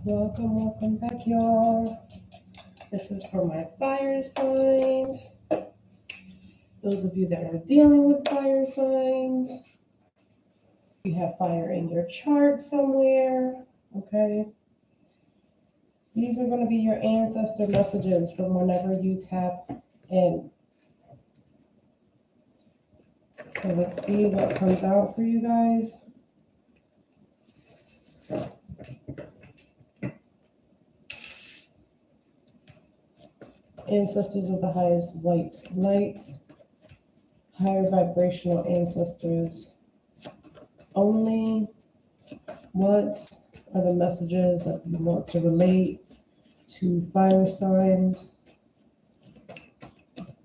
Welcome back, y'all. This is for my fire signs. Those of you that are dealing with fire signs, you have fire in your chart somewhere, okay? These are going to be your ancestor messages from whenever you tap in. So let's see what comes out for you guys. Ancestors of the highest white light, higher vibrational ancestors only. What are the messages that you want to relate to fire signs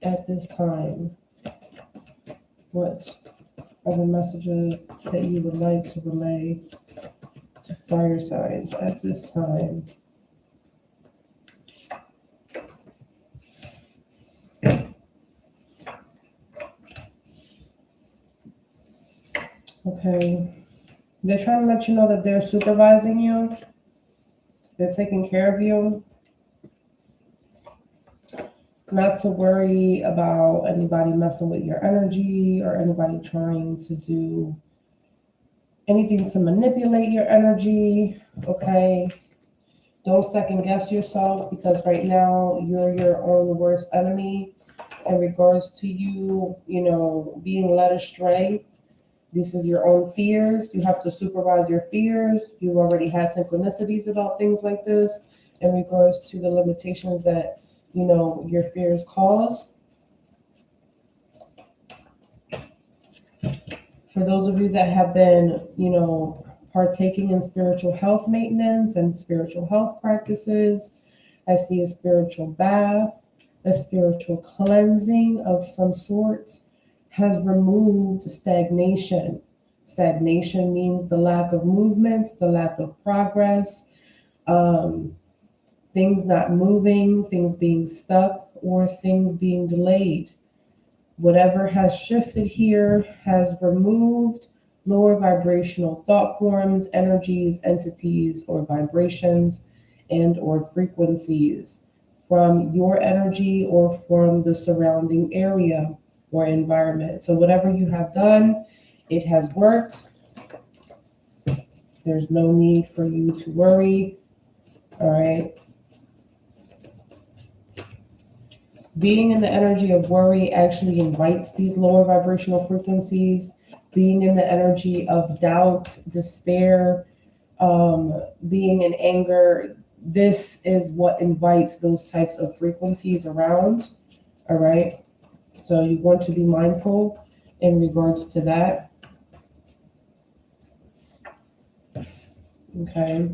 at this time? What are the messages that you would like to relay to fire signs at this time? Okay. They're trying to let you know that they're supervising you. They're taking care of you. Not to worry about anybody messing with your energy or anybody trying to do anything to manipulate your energy, okay? Don't second guess yourself, because right now you're your own worst enemy in regards to you, being led astray. This is your own fears. You have to supervise your fears. You've already had synchronicities about things like this in regards to the limitations that, your fears cause. For those of you that have been, partaking in spiritual health maintenance and spiritual health practices, I see a spiritual bath, a spiritual cleansing of some sort has removed stagnation. Stagnation means the lack of movement, the lack of progress, things not moving, things being stuck, or things being delayed. Whatever has shifted here has removed lower vibrational thought forms, energies, entities, or vibrations and or frequencies from your energy or from the surrounding area or environment. So whatever you have done, it has worked. There's no need for you to worry. All right. Being in the energy of worry actually invites these lower vibrational frequencies. Being in the energy of doubt, despair, being in anger, this is what invites those types of frequencies around. All right. So you want to be mindful in regards to that. Okay.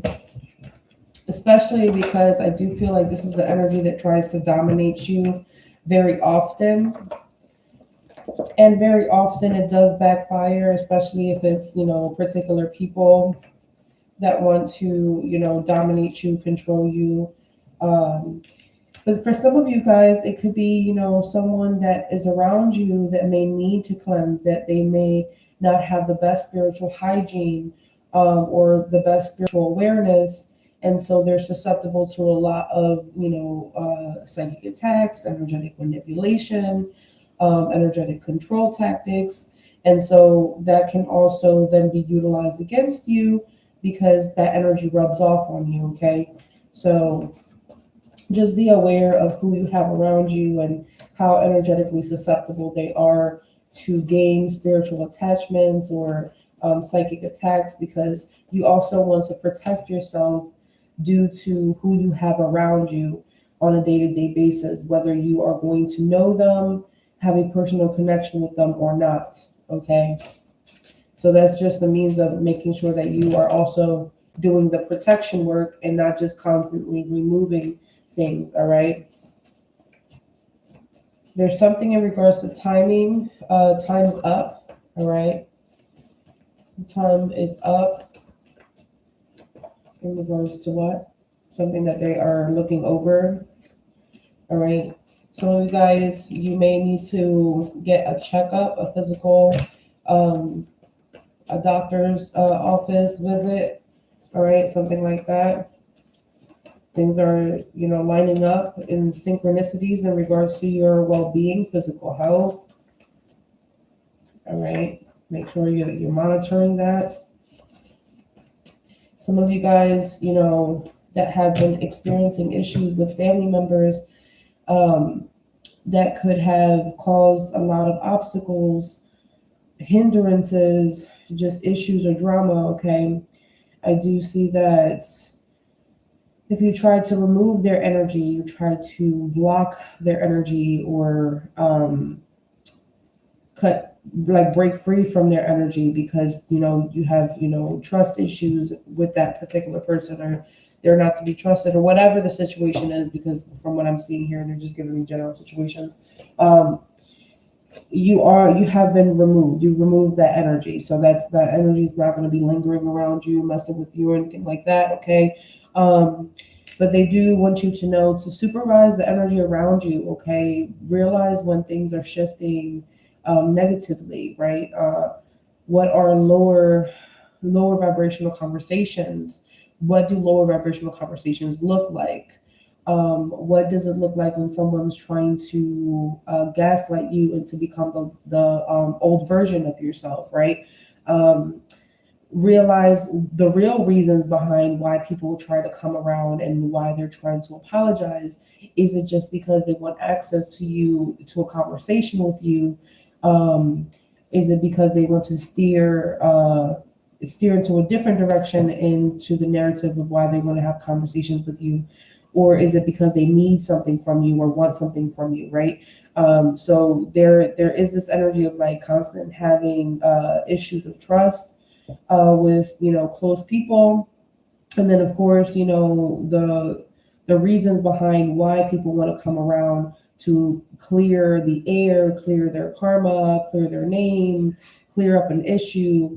Especially because I do feel like this is the energy that tries to dominate you very often. And very often it does backfire, especially if it's, particular people that want to, dominate you, control you. But for some of you guys, it could be, someone that is around you that may need to cleanse, that they may not have the best spiritual hygiene or the best spiritual awareness. And so they're susceptible to a lot of, psychic attacks, energetic manipulation, energetic control tactics. And so that can also then be utilized against you because that energy rubs off on you, okay? So just be aware of who you have around you and how energetically susceptible they are to gain spiritual attachments or psychic attacks, because you also want to protect yourself due to who you have around you on a day-to-day basis, whether you are going to know them, have a personal connection with them or not, okay? So that's just a means of making sure that you are also doing the protection work and not just constantly removing things, all right? There's something in regards to timing. Time's up, all right? Time is up in regards to what? Something that they are looking over, all right? Some of you guys, you may need to get a checkup, a physical, a doctor's office visit, all right? Something like that. Things are, lining up in synchronicities in regards to your well-being, physical health. All right. Make sure you're monitoring that. Some of you guys, that have been experiencing issues with family members, that could have caused a lot of obstacles, hindrances, just issues or drama, okay? I do see that if you try to remove their energy, you try to block their energy or break free from their energy because, you have, trust issues with that particular person, or they're not to be trusted, or whatever the situation is, because from what I'm seeing here, they're just giving me general situations. You have been removed. You've removed that energy. So that energy is not going to be lingering around you, messing with you or anything like that. Okay. But they do want you to know to supervise the energy around you. Okay. Realize when things are shifting negatively, right? What are lower vibrational conversations? What do lower vibrational conversations look like? What does it look like when someone's trying to gaslight you and to become the old version of yourself, right? Realize the real reasons behind why people try to come around and why they're trying to apologize. Is it just because they want access to you, to a conversation with you? Is it because they want to steer into a different direction, into the narrative of why they want to have conversations with you? Or is it because they need something from you or want something from you, right? So there is this energy of like constant having issues of trust with, close people. And then of course, the reasons behind why people want to come around to clear the air, clear their karma, clear their name, clear up an issue,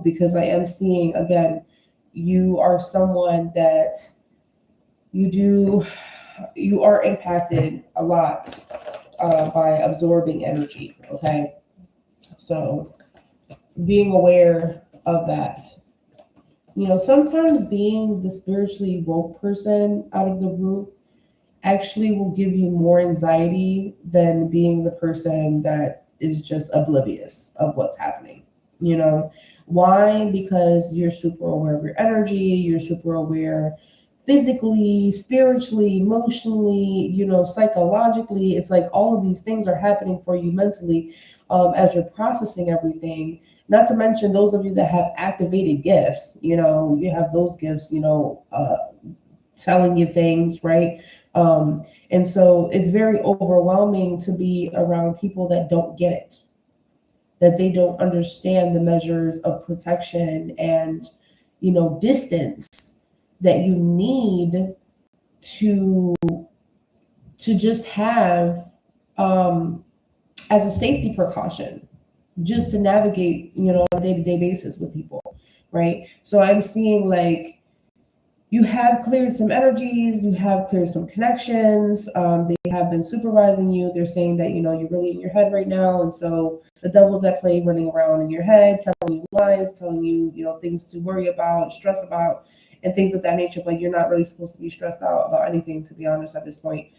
because I am seeing, again, you are someone that you are impacted a lot by absorbing energy, okay? So being aware of that. Sometimes being the spiritually woke person out of the group actually will give you more anxiety than being the person that is just oblivious of what's happening. Why? Because you're super aware of your energy, you're super aware physically, spiritually, emotionally, psychologically. It's like all of these things are happening for you mentally as you're processing everything. Not to mention those of you that have activated gifts, you have those gifts, telling you things, right? And so it's very overwhelming to be around people that don't get it, that they don't understand the measures of protection and, distance that you need to just have as a safety precaution, just to navigate, on a day-to-day basis with people, right? So I'm seeing like you have cleared some energies, you have cleared some connections. They have been supervising you. They're saying that, you're really in your head right now. And so the devil's at play running around in your head, telling you lies, telling you, things to worry about, stress about, and things of that nature. But you're not really supposed to be stressed out about anything, to be honest, at this point.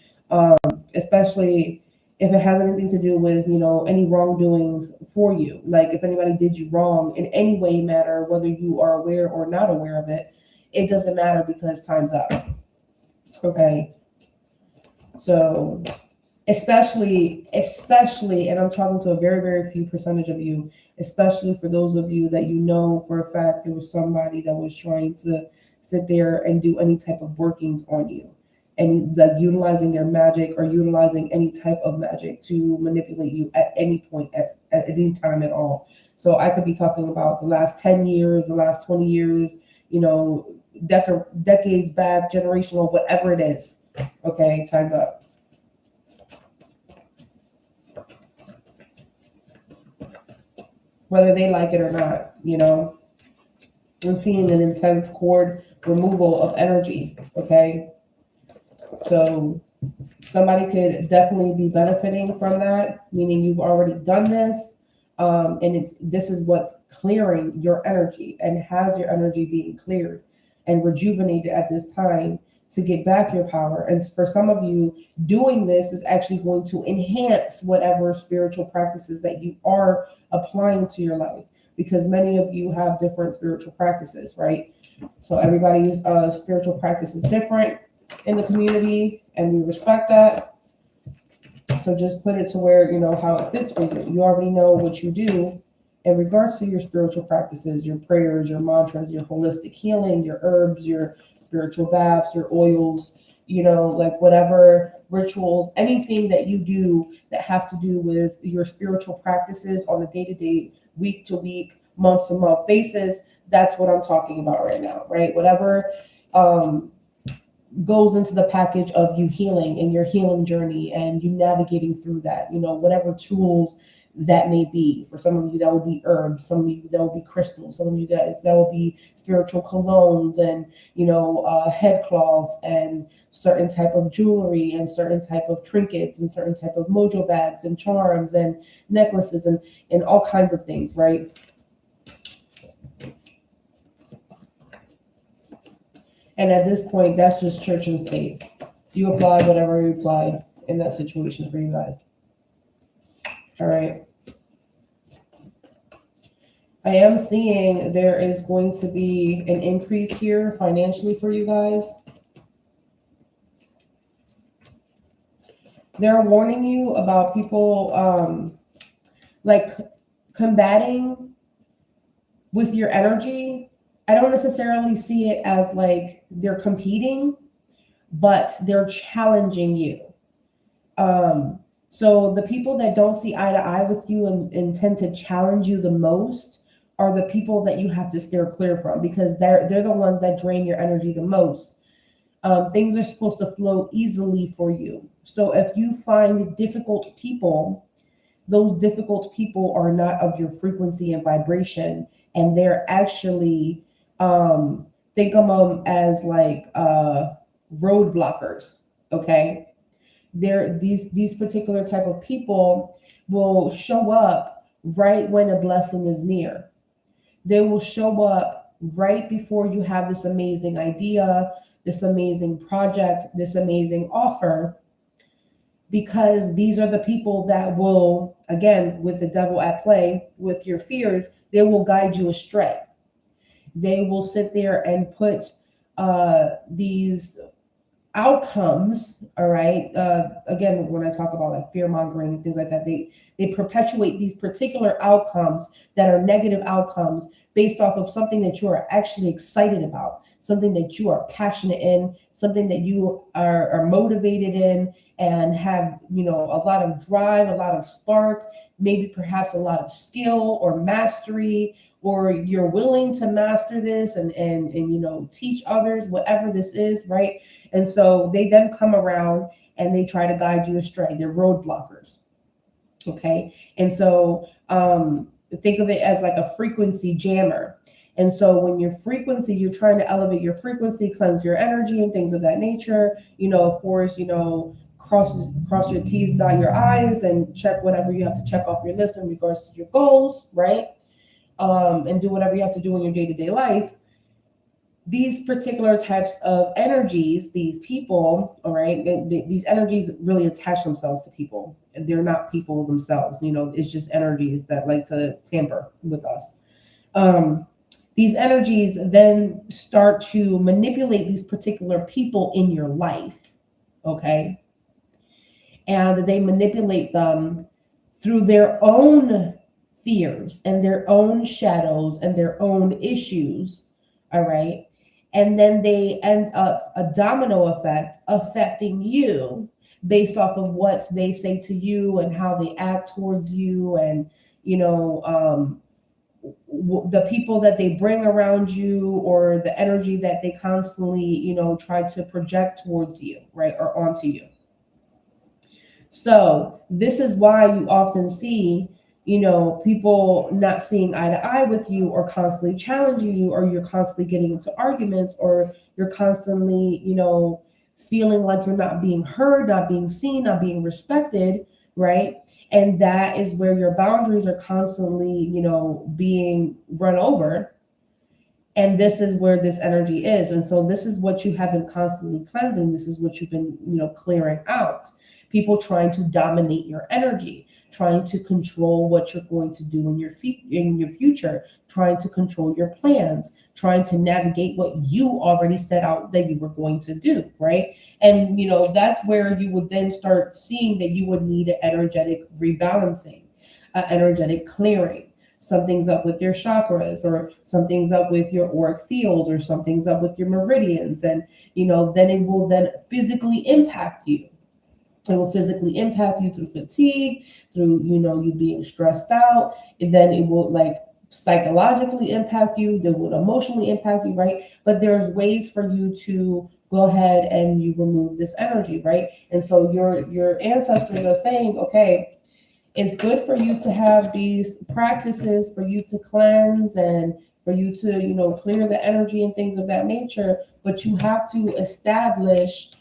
Especially if it has anything to do with, any wrongdoings for you. Like if anybody did you wrong in any way, matter, whether you are aware or not aware of it, it doesn't matter because time's up. Okay. So especially, and I'm talking to a very, very few percentage of you, especially for those of you that for a fact there was somebody that was trying to sit there and do any type of workings on you, and like utilizing their magic or utilizing any type of magic to manipulate you at any point, at any time at all. So I could be talking about the last 10 years, the last 20 years, decades back, generational, whatever it is. Okay, time's up. Whether they like it or not, I'm seeing an intense cord removal of energy. Okay, so somebody could definitely be benefiting from that, meaning you've already done this, and this is what's clearing your energy and has your energy being cleared and rejuvenated at this time to get back your power. And for some of you, doing this is actually going to enhance whatever spiritual practices that you are applying to your life, because many of you have different spiritual practices, right? So everybody's spiritual practice is different in the community, and we respect that. So just put it to where you know how it fits for you. You already know what you do in regards to your spiritual practices, your prayers, your mantras, your holistic healing, your herbs, your spiritual baths, your oils, you know, like whatever rituals, anything that you do that has to do with your spiritual practices on a day-to-day, week-to-week, month-to-month basis. That's what I'm talking about right now, right? Whatever goes into the package of you healing and your healing journey and you navigating through that, you know, whatever tools that may be. For some of you, that will be herbs. Some of you, that will be crystals. Some of you guys, that will be spiritual colognes and, you know, head cloths and certain type of jewelry and certain type of trinkets and certain type of mojo bags and charms and necklaces and all kinds of things, right? And at this point, that's just church and state. You apply whatever you apply in that situation for you guys. All right. I am seeing there is going to be an increase here financially for you guys. They're warning you about people like combating with your energy. I don't necessarily see it as like they're competing, but they're challenging you. So the people that don't see eye to eye with you and tend to challenge you the most are the people that you have to steer clear from, because they're the ones that drain your energy the most. Things are supposed to flow easily for you. So if you find difficult people, those difficult people are not of your frequency and vibration, and they're actually think of them as like road blockers. Okay. These particular type of people will show up right when a blessing is near. They will show up right before you have this amazing idea, this amazing project, this amazing offer, because these are the people that will, again, with the devil at play, with your fears, they will guide you astray. They will sit there and put these outcomes, all right, again, when I talk about like fear mongering and things like that, they perpetuate these particular outcomes that are negative outcomes based off of something that you are actually excited about, something that you are passionate in, something that you are motivated in and have, you know, a lot of drive, a lot of spark, maybe perhaps a lot of skill or mastery, or you're willing to master this and you know, teach others, whatever this is, right? And so they then come around and they try to guide you astray. They're road blockers. Okay. And so think of it as like a frequency jammer. And so when your frequency, you're trying to elevate your frequency, cleanse your energy and things of that nature, you know, of course, you know, cross your T's, dot your I's, and check whatever you have to check off your list in regards to your goals, right? And do whatever you have to do in your day-to-day life. These particular types of energies, these people, all right, these energies really attach themselves to people. And they're not people themselves, you know, it's just energies that like to tamper with us. These energies then start to manipulate these particular people in your life, okay? And they manipulate them through their own fears and their own shadows and their own issues, all right? And then they end up a domino effect affecting you based off of what they say to you and how they act towards you, and, you know, the people that they bring around you, or the energy that they constantly, you know, try to project towards you, right, or onto you. So this is why you often see, you know, people not seeing eye to eye with you, or constantly challenging you, or you're constantly getting into arguments, or you're constantly, you know, feeling like you're not being heard, not being seen, not being respected, right? And that is where your boundaries are constantly, you know, being run over. And this is where this energy is. And so this is what you have been constantly cleansing. This is what you've been, clearing out. People trying to dominate your energy, trying to control what you're going to do in your future, trying to control your plans, trying to navigate what you already set out that you were going to do, right? And that's where you would then start seeing that you would need an energetic rebalancing, an energetic clearing. Something's up with your chakras, or something's up with your auric field, or something's up with your meridians, and then it will then physically impact you. It will physically impact you through fatigue, through you being stressed out, and then it will psychologically impact you. That would emotionally impact you, right? But there's ways for you to go ahead and you remove this energy, right? And so your ancestors are saying, okay, it's good for you to have these practices, for you to cleanse and for you to, clear the energy and things of that nature. But you have to establish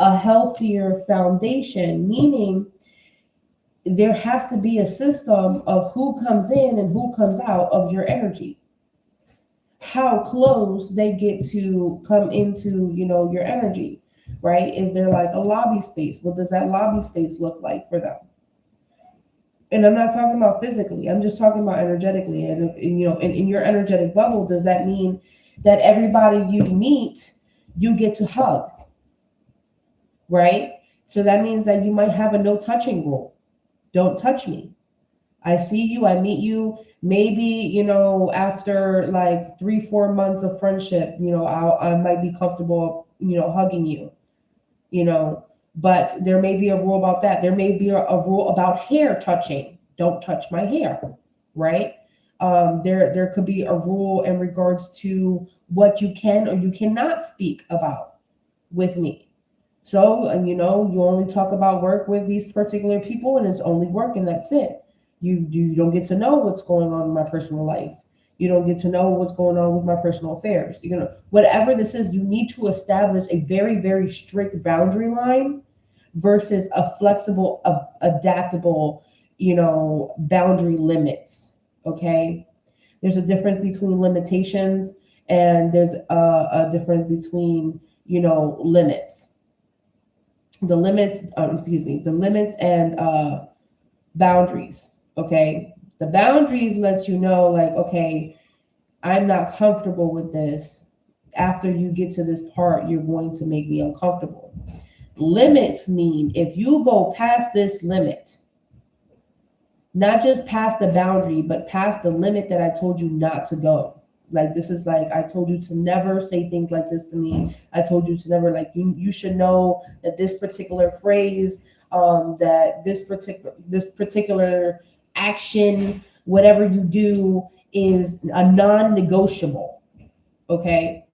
a healthier foundation, meaning there has to be a system of who comes in and who comes out of your energy. How close they get to come into, your energy, right? Is there like a lobby space? What does that lobby space look like for them? And I'm not talking about physically, I'm just talking about energetically. And in your energetic bubble, does that mean that everybody you meet, you get to hug, right? So that means that you might have a no touching rule. Don't touch me. I see you, I meet you, maybe, after like 3-4 months of friendship, I might be comfortable, hugging you, but there may be a rule about that. There may be a rule about hair touching. Don't touch my hair, right? There could be a rule in regards to what you can or you cannot speak about with me. So, you only talk about work with these particular people, and it's only work, and that's it. You don't get to know what's going on in my personal life. You don't get to know what's going on with my personal affairs. Whatever this is, you need to establish a very, very strict boundary line versus a flexible, adaptable, boundary limits. Okay. There's a difference between limitations, and there's a difference between, limits. The limits and boundaries. Okay. The boundaries lets you know, like, okay, I'm not comfortable with this. After you get to this part, you're going to make me uncomfortable. Limits mean if you go past this limit, not just past the boundary, but past the limit that I told you not to go. Like, this is like, I told you to never say things like this to me. I told you to never, like, you should know that this particular phrase, that this particular action, whatever you do, is a non-negotiable. Okay.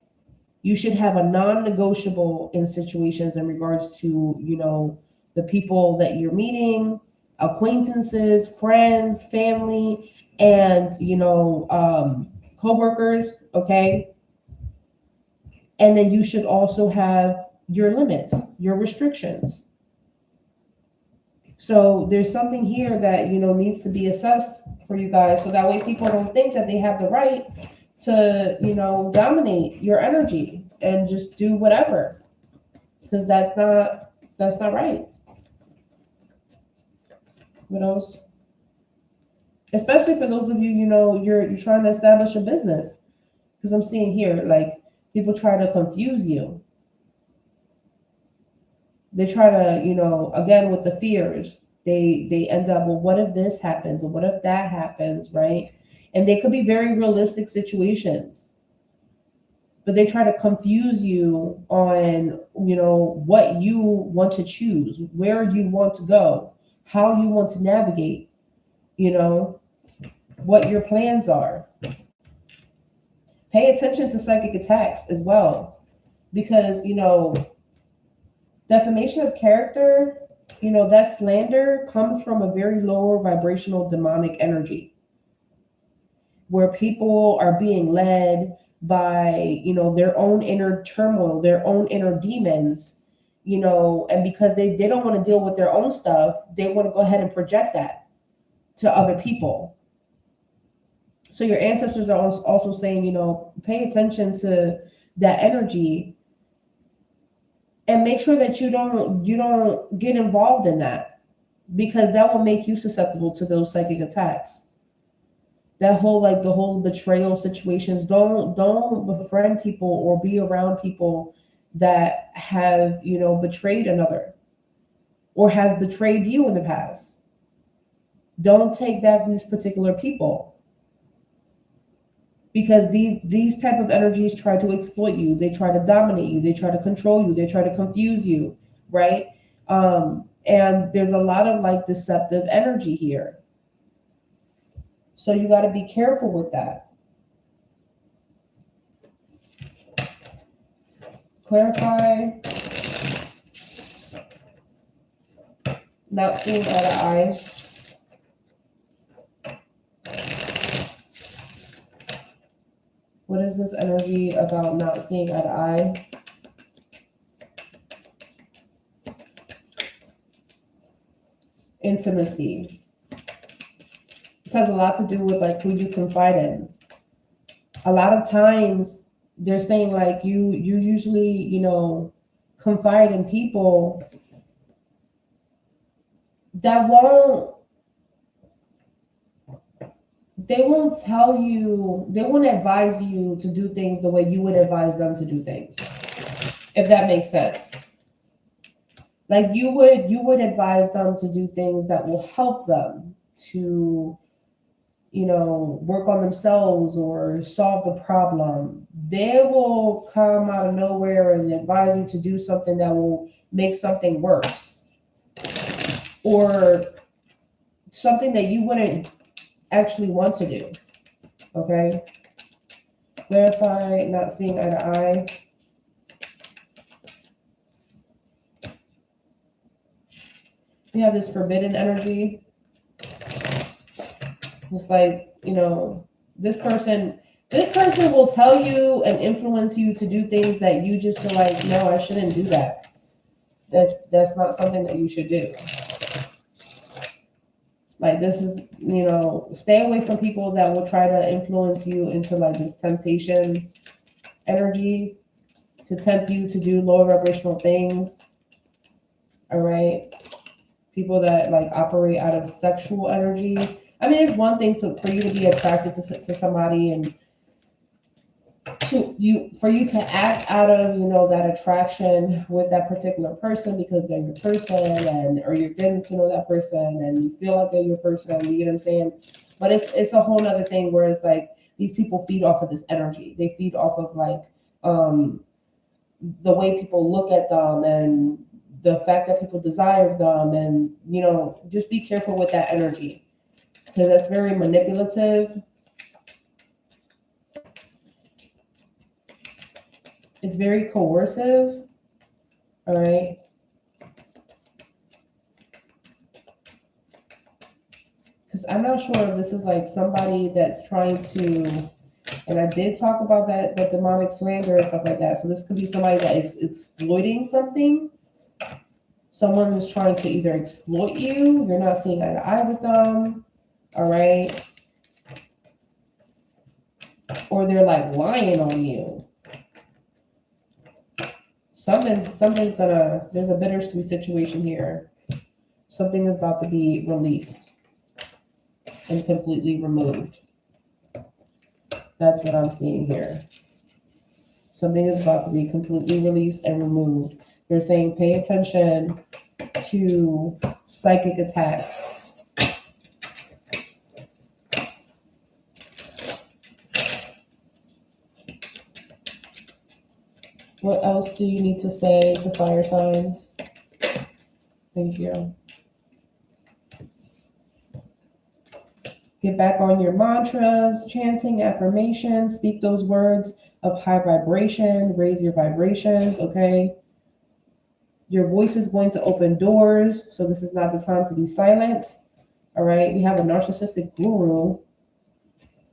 You should have a non-negotiable in situations in regards to, the people that you're meeting, acquaintances, friends, family, and, co-workers. Okay. And then you should also have your limits, your restrictions. So there's something here that, needs to be assessed for you guys. So that way people don't think that they have the right to, dominate your energy and just do whatever. Because that's not right. What else? Especially for those of you, you're trying to establish a business. Because I'm seeing here, like, people try to confuse you. They try to, again, with the fears, they end up, well, what if this happens? Or what if that happens, right? And they could be very realistic situations. But they try to confuse you on, what you want to choose, where you want to go, how you want to navigate, what your plans are. Pay attention to psychic attacks as well, because, defamation of character, that slander comes from a very lower vibrational demonic energy, where people are being led by, their own inner turmoil, their own inner demons, and because they don't want to deal with their own stuff, they want to go ahead and project that to other people. So your ancestors are also saying, pay attention to that energy and make sure that you don't get involved in that, because that will make you susceptible to those psychic attacks. That whole, like, the whole betrayal situations. Don't befriend people or be around people that have, betrayed another or has betrayed you in the past. Don't take back these particular people, because these type of energies try to exploit you. They try to dominate you. They try to control you. They try to confuse you, right? And there's a lot of, like, deceptive energy here. So you got to be careful with that. Clarify. Not seeing eye to eye. What is this energy about not seeing eye to eye? Intimacy. This has a lot to do with, like, who you confide in. A lot of times they're saying, like, you usually, confide in people that they won't tell you, they won't advise you to do things the way you would advise them to do things, if that makes sense. Like, you would advise them to do things that will help them to, work on themselves or solve the problem. They will come out of nowhere and advise you to do something that will make something worse, or something that you wouldn't actually want to do. Okay? Clarify, not seeing eye to eye. We have this forbidden energy. It's like, this person will tell you and influence you to do things that you just feel like, no, I shouldn't do that. That's not something that you should do. Like, this is, stay away from people that will try to influence you into, like, this temptation energy, to tempt you to do lower vibrational things. All right. People that, like, operate out of sexual energy. I mean, it's one thing for you to be attracted to somebody and for you to act out of, that attraction with that particular person because they're your person, or you're getting to know that person and you feel like they're your person, you get what I'm saying? But it's a whole nother thing where it's like these people feed off of this energy. They feed off of, like, the way people look at them and the fact that people desire them, and, just be careful with that energy, because that's very manipulative. It's very coercive. All right. Because I'm not sure if this is, like, somebody that's trying to, and I did talk about that demonic slander and stuff like that. So this could be somebody that is exploiting something. Someone who's trying to either exploit you. You're not seeing eye to eye with them. All right. Or they're, like, lying on you. Something's gonna, there's a bittersweet situation here. Something is about to be released and completely removed. That's what I'm seeing here. Something is about to be completely released and removed. They're saying pay attention to psychic attacks. What else do you need to say to fire signs? Thank you. Get back on your mantras, chanting, affirmations, speak those words of high vibration, raise your vibrations, okay? Your voice is going to open doors, so this is not the time to be silent, all right? We have a narcissistic guru.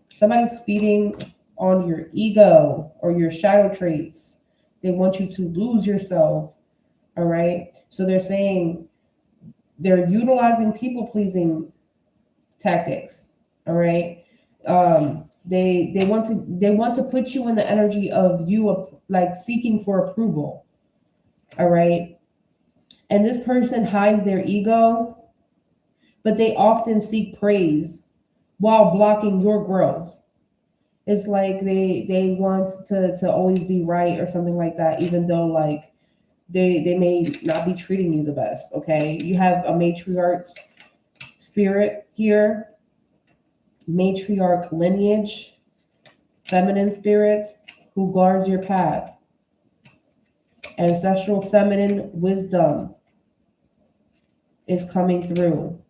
Somebody's feeding on your ego or your shadow traits. They want you to lose yourself, all right? So they're saying they're utilizing people-pleasing tactics, all right? They want to put you in the energy of you like seeking for approval. All right. And this person hides their ego, but they often seek praise while blocking your growth. It's like they want to always be right or something like that, even though like they may not be treating you the best. Okay. You have a matriarch spirit here, matriarch lineage, feminine spirit who guards your path, ancestral feminine wisdom is coming through.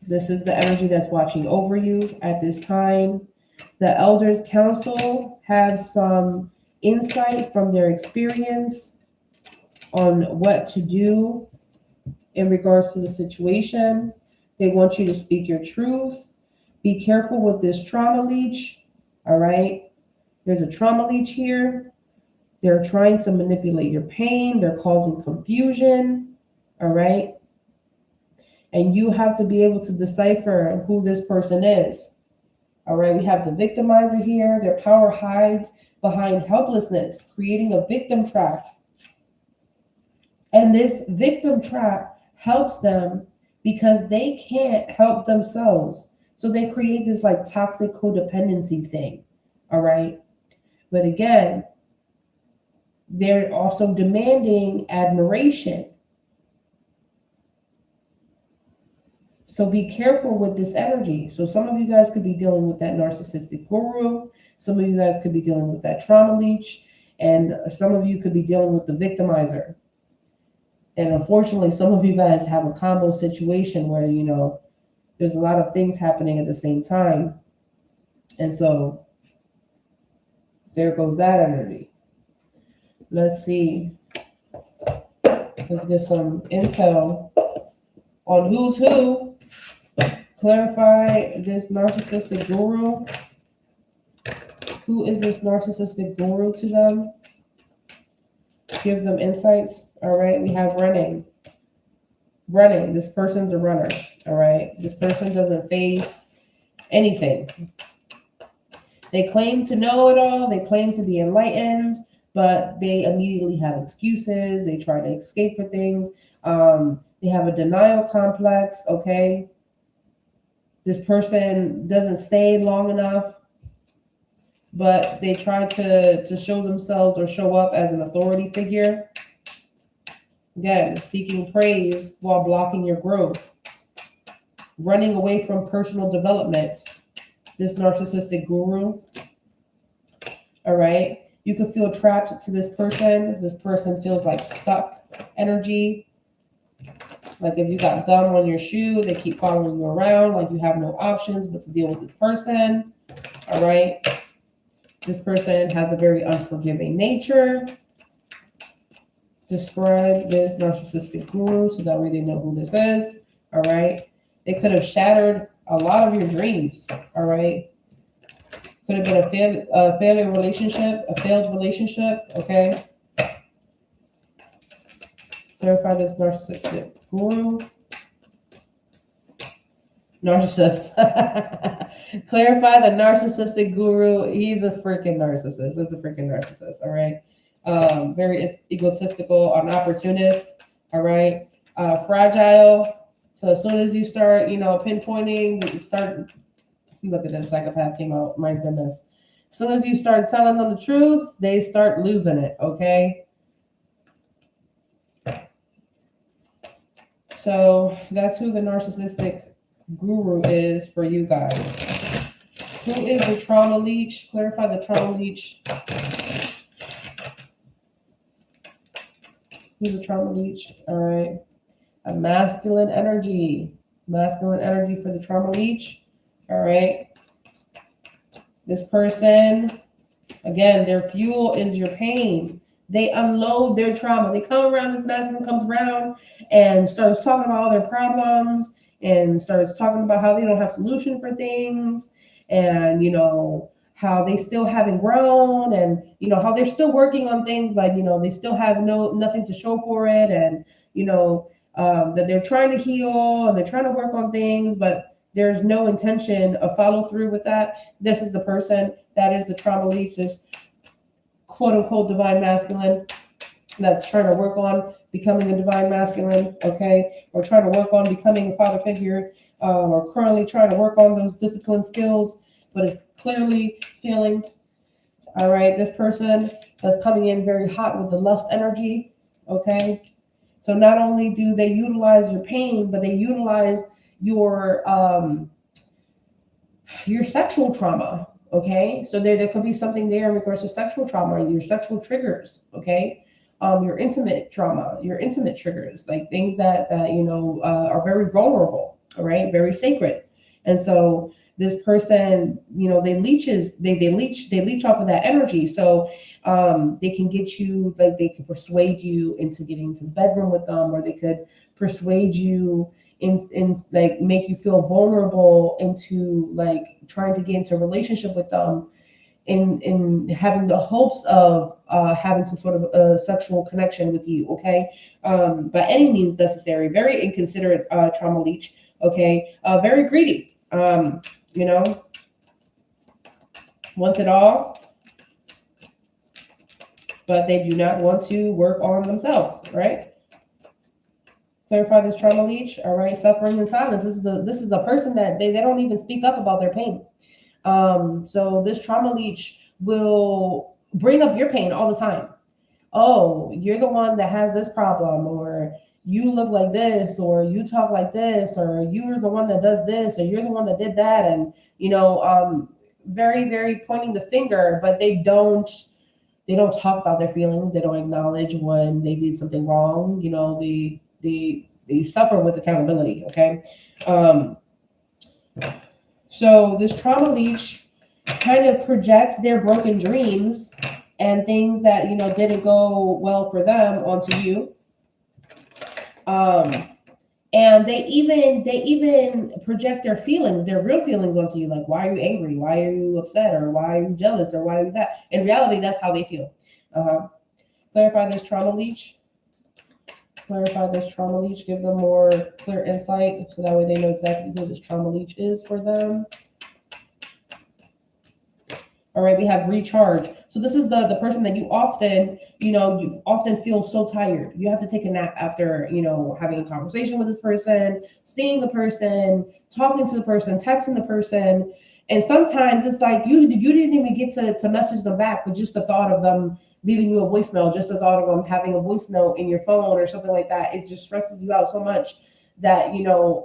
This is the energy that's watching over you at this time. The elders council have some insight from their experience on what to do in regards to the situation. They want you to speak your truth. Be careful with this trauma leech. All right. There's a trauma leech here. They're trying to manipulate your pain. They're causing confusion. All right. And you have to be able to decipher who this person is. All right. We have the victimizer here. Their power hides behind helplessness, creating a victim trap. And this victim trap helps them because they can't help themselves. So they create this like toxic codependency thing. All right. But again, they're also demanding admiration. So be careful with this energy. So some of you guys could be dealing with that narcissistic guru. Some of you guys could be dealing with that trauma leech. And some of you could be dealing with the victimizer. And unfortunately, some of you guys have a combo situation where, you know, there's a lot of things happening at the same time. And so there goes that energy. Let's see. Let's get some intel on who's who. Clarify this narcissistic guru. Who is this narcissistic guru to them? Give them insights. All right, we have running. Running. This person's a runner. All right. This person doesn't face anything. They claim to know it all. They claim to be enlightened, but they immediately have excuses. They try to escape for things. They have a denial complex. Okay. This person doesn't stay long enough, but they try to show themselves or show up as an authority figure. Again, seeking praise while blocking your growth. Running away from personal development. This narcissistic guru. All right. You could feel trapped to this person. This person feels like stuck energy. Like if you got gum on your shoe, they keep following you around. Like you have no options but to deal with this person. All right. This person has a very unforgiving nature. Describe this narcissistic guru so that way they know who this is. All right. They could have shattered a lot of your dreams. All right. Could have been a failed relationship. Okay. Clarify this narcissistic guru. Narcissist. Clarify the narcissistic guru. He's a freaking narcissist. He's a freaking narcissist. All right. Very egotistical, an opportunist. All right. Fragile. So as soon as you start, pinpointing, look at this, psychopath came out. My goodness. As soon as you start telling them the truth, they start losing it. Okay. So that's who the narcissistic guru is for you guys. Who is the trauma leech? Clarify the trauma leech. Who's the trauma leech? All right. A masculine energy. Masculine energy for the trauma leech. All right. This person, again, their fuel is your pain. They unload their trauma. They come around, this masculine comes around and starts talking about all their problems and starts talking about how they don't have solution for things and, how they still haven't grown and, how they're still working on things, but, they still have nothing to show for it. And, that they're trying to heal and they're trying to work on things, but there's no intention of follow through with that. This is the person that is the trauma leech, this quote unquote divine masculine that's trying to work on becoming a divine masculine, okay, or trying to work on becoming a father figure, or currently trying to work on those discipline skills, but is clearly feeling, all right, this person that's coming in very hot with the lust energy, okay. So not only do they utilize your pain, but they utilize your sexual trauma, okay. So there could be something there in regards to sexual trauma, or your sexual triggers, okay. Your intimate trauma, your intimate triggers, like things that are very vulnerable, all right, very sacred. And so this person, they leech off of that energy. So they can get you, like they could persuade you into getting into the bedroom with them, or they could persuade you in like make you feel vulnerable into like trying to get into a relationship with them, in having the hopes of having some sort of a sexual connection with you, okay? By any means necessary. Very inconsiderate trauma leech, okay? Very greedy, wants it all, but they do not want to work on themselves, right? Clarify this trauma leech, all right? Suffering in silence. This is the person that they don't even speak up about their pain. So this trauma leech will bring up your pain all the time. Oh, you're the one that has this problem, or you look like this, or you talk like this, or you're the one that does this, or you're the one that did that. And, very, very pointing the finger, but they don't talk about their feelings. They don't acknowledge when they did something wrong. They suffer with accountability. Okay. So this trauma leech kind of projects their broken dreams and things that didn't go well for them onto you. And they even project their feelings, their real feelings onto you. Like, why are you angry? Why are you upset? Or why are you jealous? Or why are you that? In reality, that's how they feel. Clarify this trauma leech. Clarify this trauma leech. Give them more clear insight, so that way they know exactly who this trauma leech is for them. All right, we have recharge. So this is the person that you often feel so tired. You have to take a nap after, having a conversation with this person, seeing the person, talking to the person, texting the person. And sometimes it's like you didn't even get to message them back, but just the thought of them leaving you a voicemail, just the thought of them having a voice note in your phone or something like that, it just stresses you out so much that,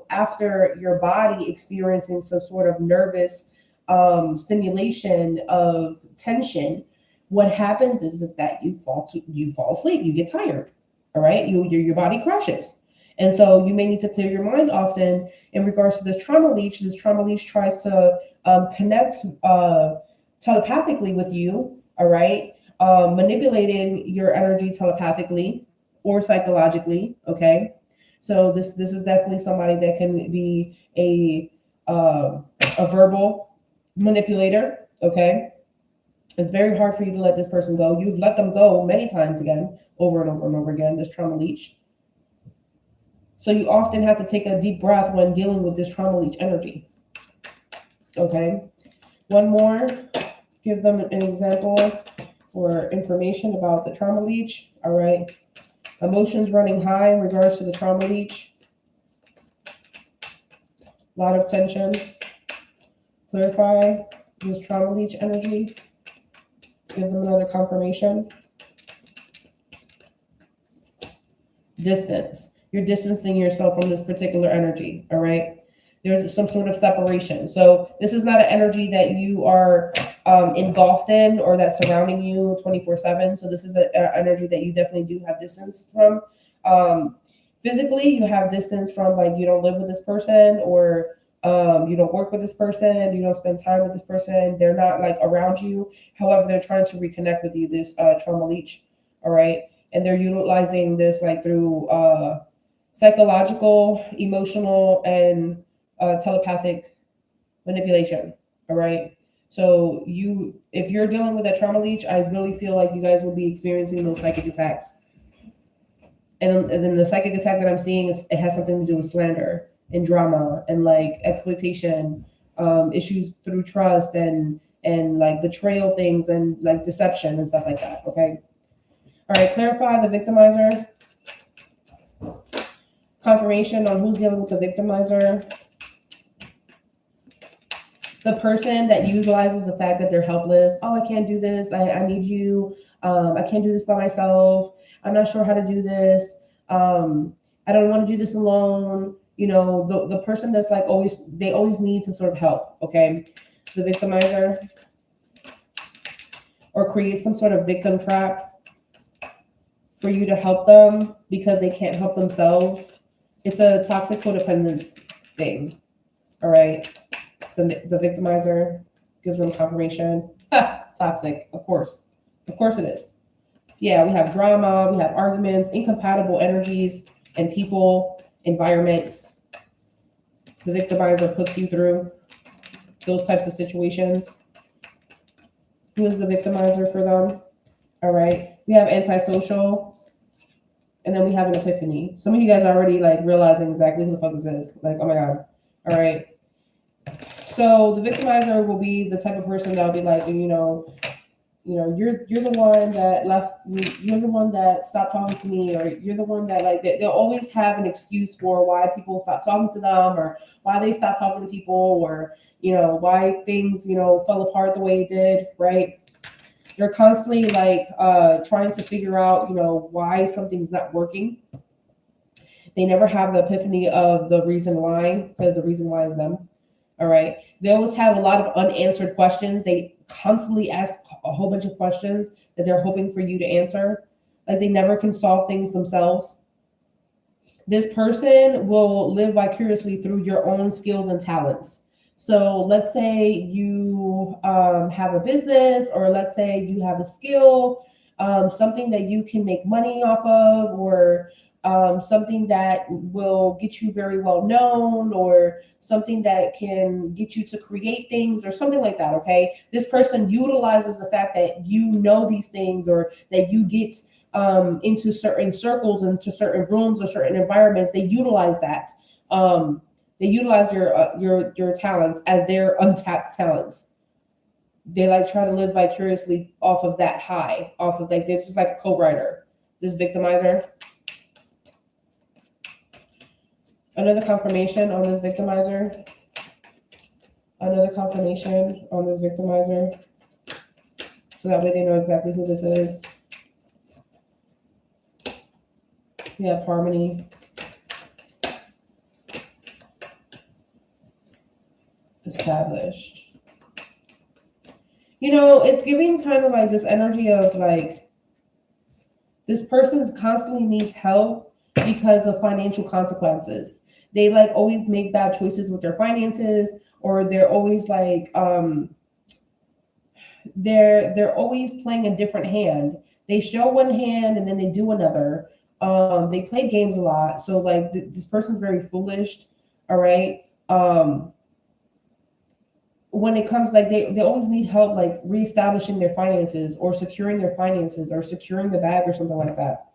after your body experiencing some sort of nervous stimulation of tension, what happens is that you fall asleep, you get tired, all right, your body crashes. And so you may need to clear your mind often in regards to this trauma leech. This trauma leech tries to connect telepathically with you, all right, manipulating your energy telepathically or psychologically, okay? So this is definitely somebody that can be a verbal manipulator, okay? It's very hard for you to let this person go. You've let them go many times again, over and over and over again, this trauma leech. So you often have to take a deep breath when dealing with this trauma leech energy, okay? One more, give them an example or information about the trauma leech, all right? Emotions running high in regards to the trauma leech. A lot of tension. Clarify this trauma leech energy. Give them another confirmation. Distance. You're distancing yourself from this particular energy, all right? There's some sort of separation. So this is not an energy that you are engulfed in or that's surrounding you 24/7. So this is an energy that you definitely do have distance from. Physically, you have distance from, like, you don't live with this person, or you don't work with this person, you don't spend time with this person, they're not like around you. However, they're trying to reconnect with you, this trauma leech, all right? And they're utilizing this like through psychological, emotional, and telepathic manipulation, all right? So if you're dealing with a trauma leech, I really feel like you guys will be experiencing those psychic attacks. And then the psychic attack that I'm seeing it has something to do with slander. and drama and like exploitation, issues through trust and like betrayal things and like deception and stuff like that. Okay. All right. Clarify the victimizer. Confirmation on who's dealing with the victimizer. The person that utilizes the fact that they're helpless. Oh, I can't do this. I need you. I can't do this by myself. I'm not sure how to do this. I don't want to do this alone. You know, the person that's like they always need some sort of help. Okay. The victimizer, or create some sort of victim trap for you to help them because they can't help themselves. It's a toxic codependence thing. All right. The victimizer gives them confirmation. Toxic, of course. Of course it is. Yeah, we have drama, we have arguments, incompatible energies and people, environments. The victimizer puts you through those types of situations. Who is the victimizer for them? All right. We have antisocial. And then we have an epiphany. Some of you guys are already like realizing exactly who the fuck this is. Like, oh my God. All right. So the victimizer will be the type of person that'll be like, you're the one that left me, you're the one that stopped talking to me, or you're the one that like they'll always have an excuse for why people stop talking to them, or why they stopped talking to people, or why things fell apart the way it did, right? They're constantly like trying to figure out why something's not working. They never have the epiphany of the reason why, because the reason why is them. All right. They always have a lot of unanswered questions. They constantly ask a whole bunch of questions that they're hoping for you to answer. Like they never can solve things themselves. This person will live vicariously through your own skills and talents. So let's say you have a business, or let's say you have a skill, something that you can make money off of, or something that will get you very well known, or something that can get you to create things, or something like that. Okay. This person utilizes the fact that you know these things, or that you get into certain circles, into certain rooms or certain environments. They utilize that. They utilize your talents as their untapped talents. They like try to live vicariously off of that high, off of like, this is like a co-writer, this victimizer. Another confirmation on this victimizer. Another confirmation on this victimizer. So that way they know exactly who this is. We have harmony. Established. It's giving kind of like this energy of like, this person constantly needs help because of financial consequences. They like always make bad choices with their finances, or they're always like they're always playing a different hand. They show one hand and then they do another. They play games a lot. So like this person's very foolish. All right. When it comes like they always need help like reestablishing their finances, or securing their finances, or securing the bag, or something like that.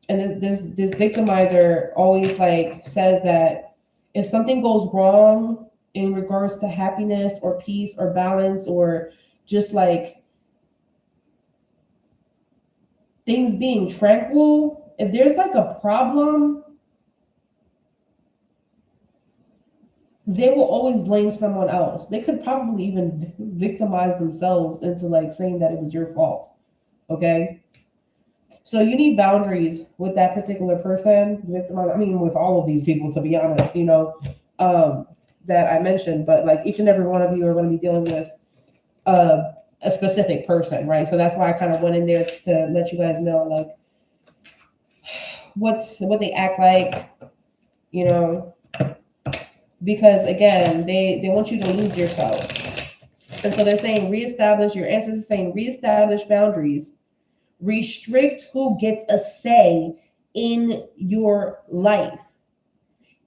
And this victimizer always like says that if something goes wrong in regards to happiness or peace or balance, or just like things being tranquil, if there's like a problem, they will always blame someone else. They could probably even victimize themselves into like saying that it was your fault. Okay. So you need boundaries with that particular person. I mean, with all of these people, to be honest, that I mentioned, but like each and every one of you are going to be dealing with a specific person, right? So that's why I kind of went in there to let you guys know, like, what they act like, because again, they want you to lose yourself. And so they're saying reestablish, your ancestors are saying reestablish boundaries. Restrict who gets a say in your life,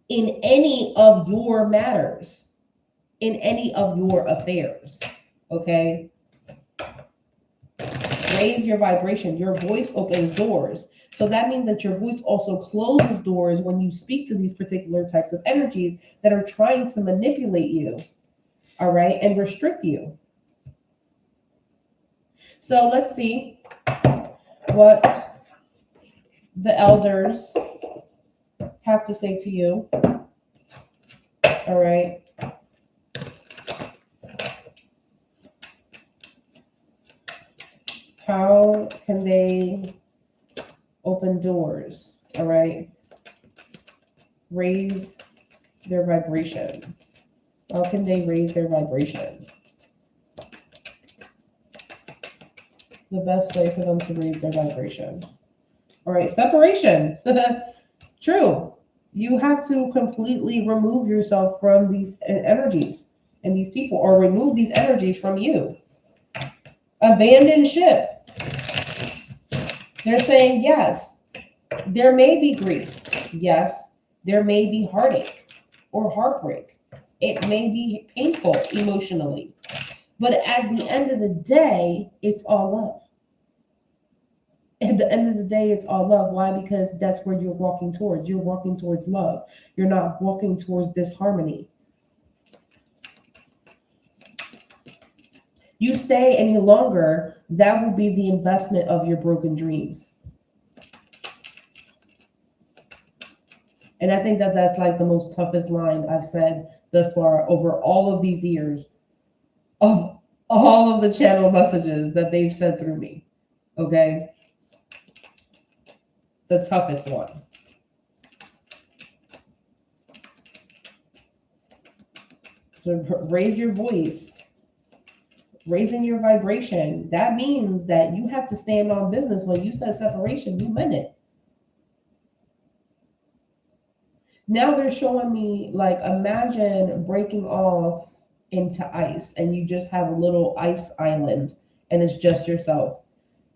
in any of your matters, in any of your affairs. Okay. raise your vibration. Your voice opens doors. So that means that your voice also closes doors when you speak to these particular types of energies that are trying to manipulate you, all right, and restrict you. So let's see what the elders have to say to you, all right. How can they open doors, all right? Raise their vibration. How can they raise their vibration? The best way for them to raise their vibration. All right, separation. True. You have to completely remove yourself from these energies and these people, or remove these energies from you. Abandon ship. They're saying, yes, there may be grief. Yes, there may be heartache or heartbreak. It may be painful emotionally. But at the end of the day, it's all love. At the end of the day, it's all love. Why? Because that's where you're walking towards. You're walking towards love. You're not walking towards disharmony. You stay any longer, that will be the investment of your broken dreams. And I think that that's like the most toughest line I've said thus far over all of these years of all of the channel messages that they've sent through me. Okay? The toughest one. So raise your voice. Raising your vibration, that means that you have to stand on business. When you said separation, you meant it. Now they're showing me, like, imagine breaking off into ice and you just have a little ice island and it's just yourself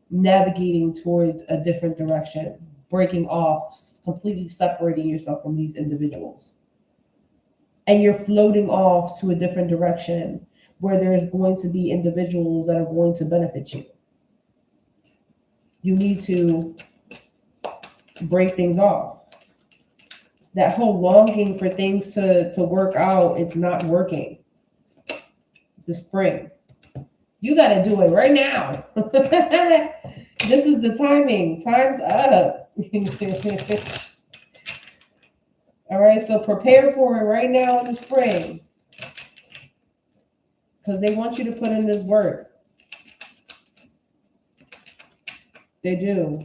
navigating towards a different direction, breaking off, completely separating yourself from these individuals. And you're floating off to a different direction where there's going to be individuals that are going to benefit you. You need to break things off. That whole longing for things to work out, it's not working. The spring. You got to do it right now. This is the timing. Time's up. All right, so prepare for it right now in the spring. Because they want you to put in this work. They do.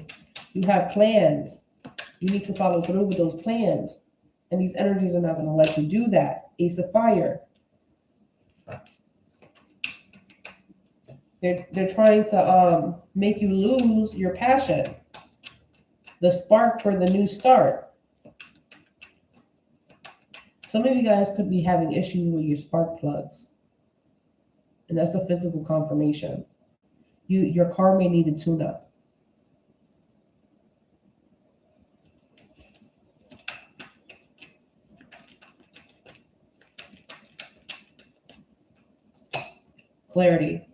You have plans. You need to follow through with those plans. And these energies are not going to let you do that. Ace of Fire. They're trying to make you lose your passion. The spark for the new start. Some of you guys could be having issues with your spark plugs. And that's a physical confirmation. Your car may need a tune-up. Clarity.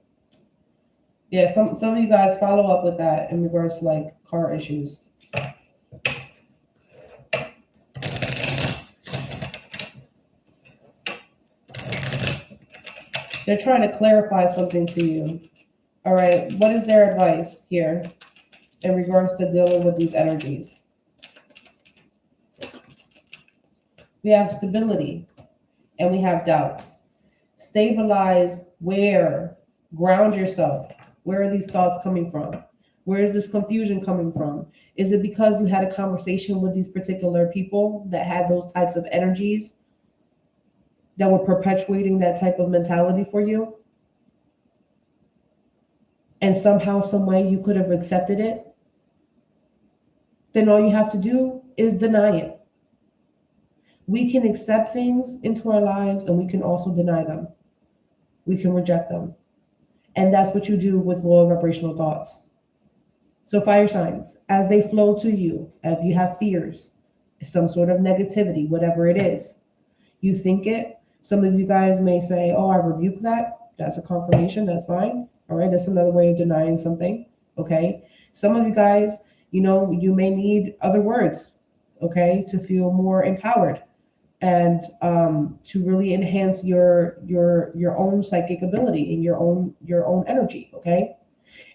Yeah, some of you guys follow up with that in regards to like car issues. They're trying to clarify something to you. All right, what is their advice here in regards to dealing with these energies? We have stability and we have doubts. Stabilize where? Ground yourself. Where are these thoughts coming from? Where is this confusion coming from? Is it because you had a conversation with these particular people that had those types of energies that were perpetuating that type of mentality for you? And somehow, some way you could have accepted it? Then all you have to do is deny it. We can accept things into our lives and we can also deny them. We can reject them. And that's what you do with low vibrational thoughts. So fire signs, as they flow to you, if you have fears, some sort of negativity, whatever it is, you think it. Some of you guys may say, oh, I rebuke that. That's a confirmation. That's fine. All right. That's another way of denying something. Okay. Some of you guys, you may need other words, okay, to feel more empowered and to really enhance your own psychic ability and your own energy. Okay.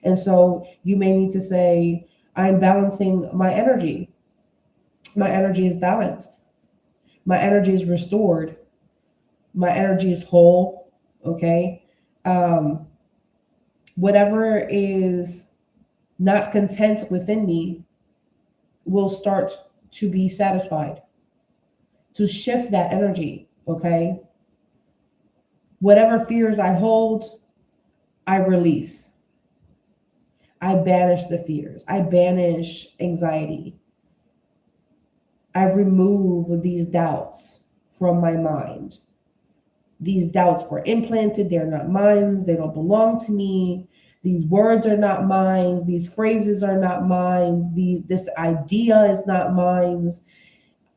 And so you may need to say, I'm balancing my energy. My energy is balanced. My energy is restored. My energy is whole. Okay. Um, Whatever is not content within me will start to be satisfied, to shift that energy. Okay. Whatever fears I hold, I release. I banish the fears. I banish anxiety. I remove these doubts from my mind. These doubts were implanted. They're not mine. They don't belong to me. These words are not mine. These phrases are not mine. This idea is not mine.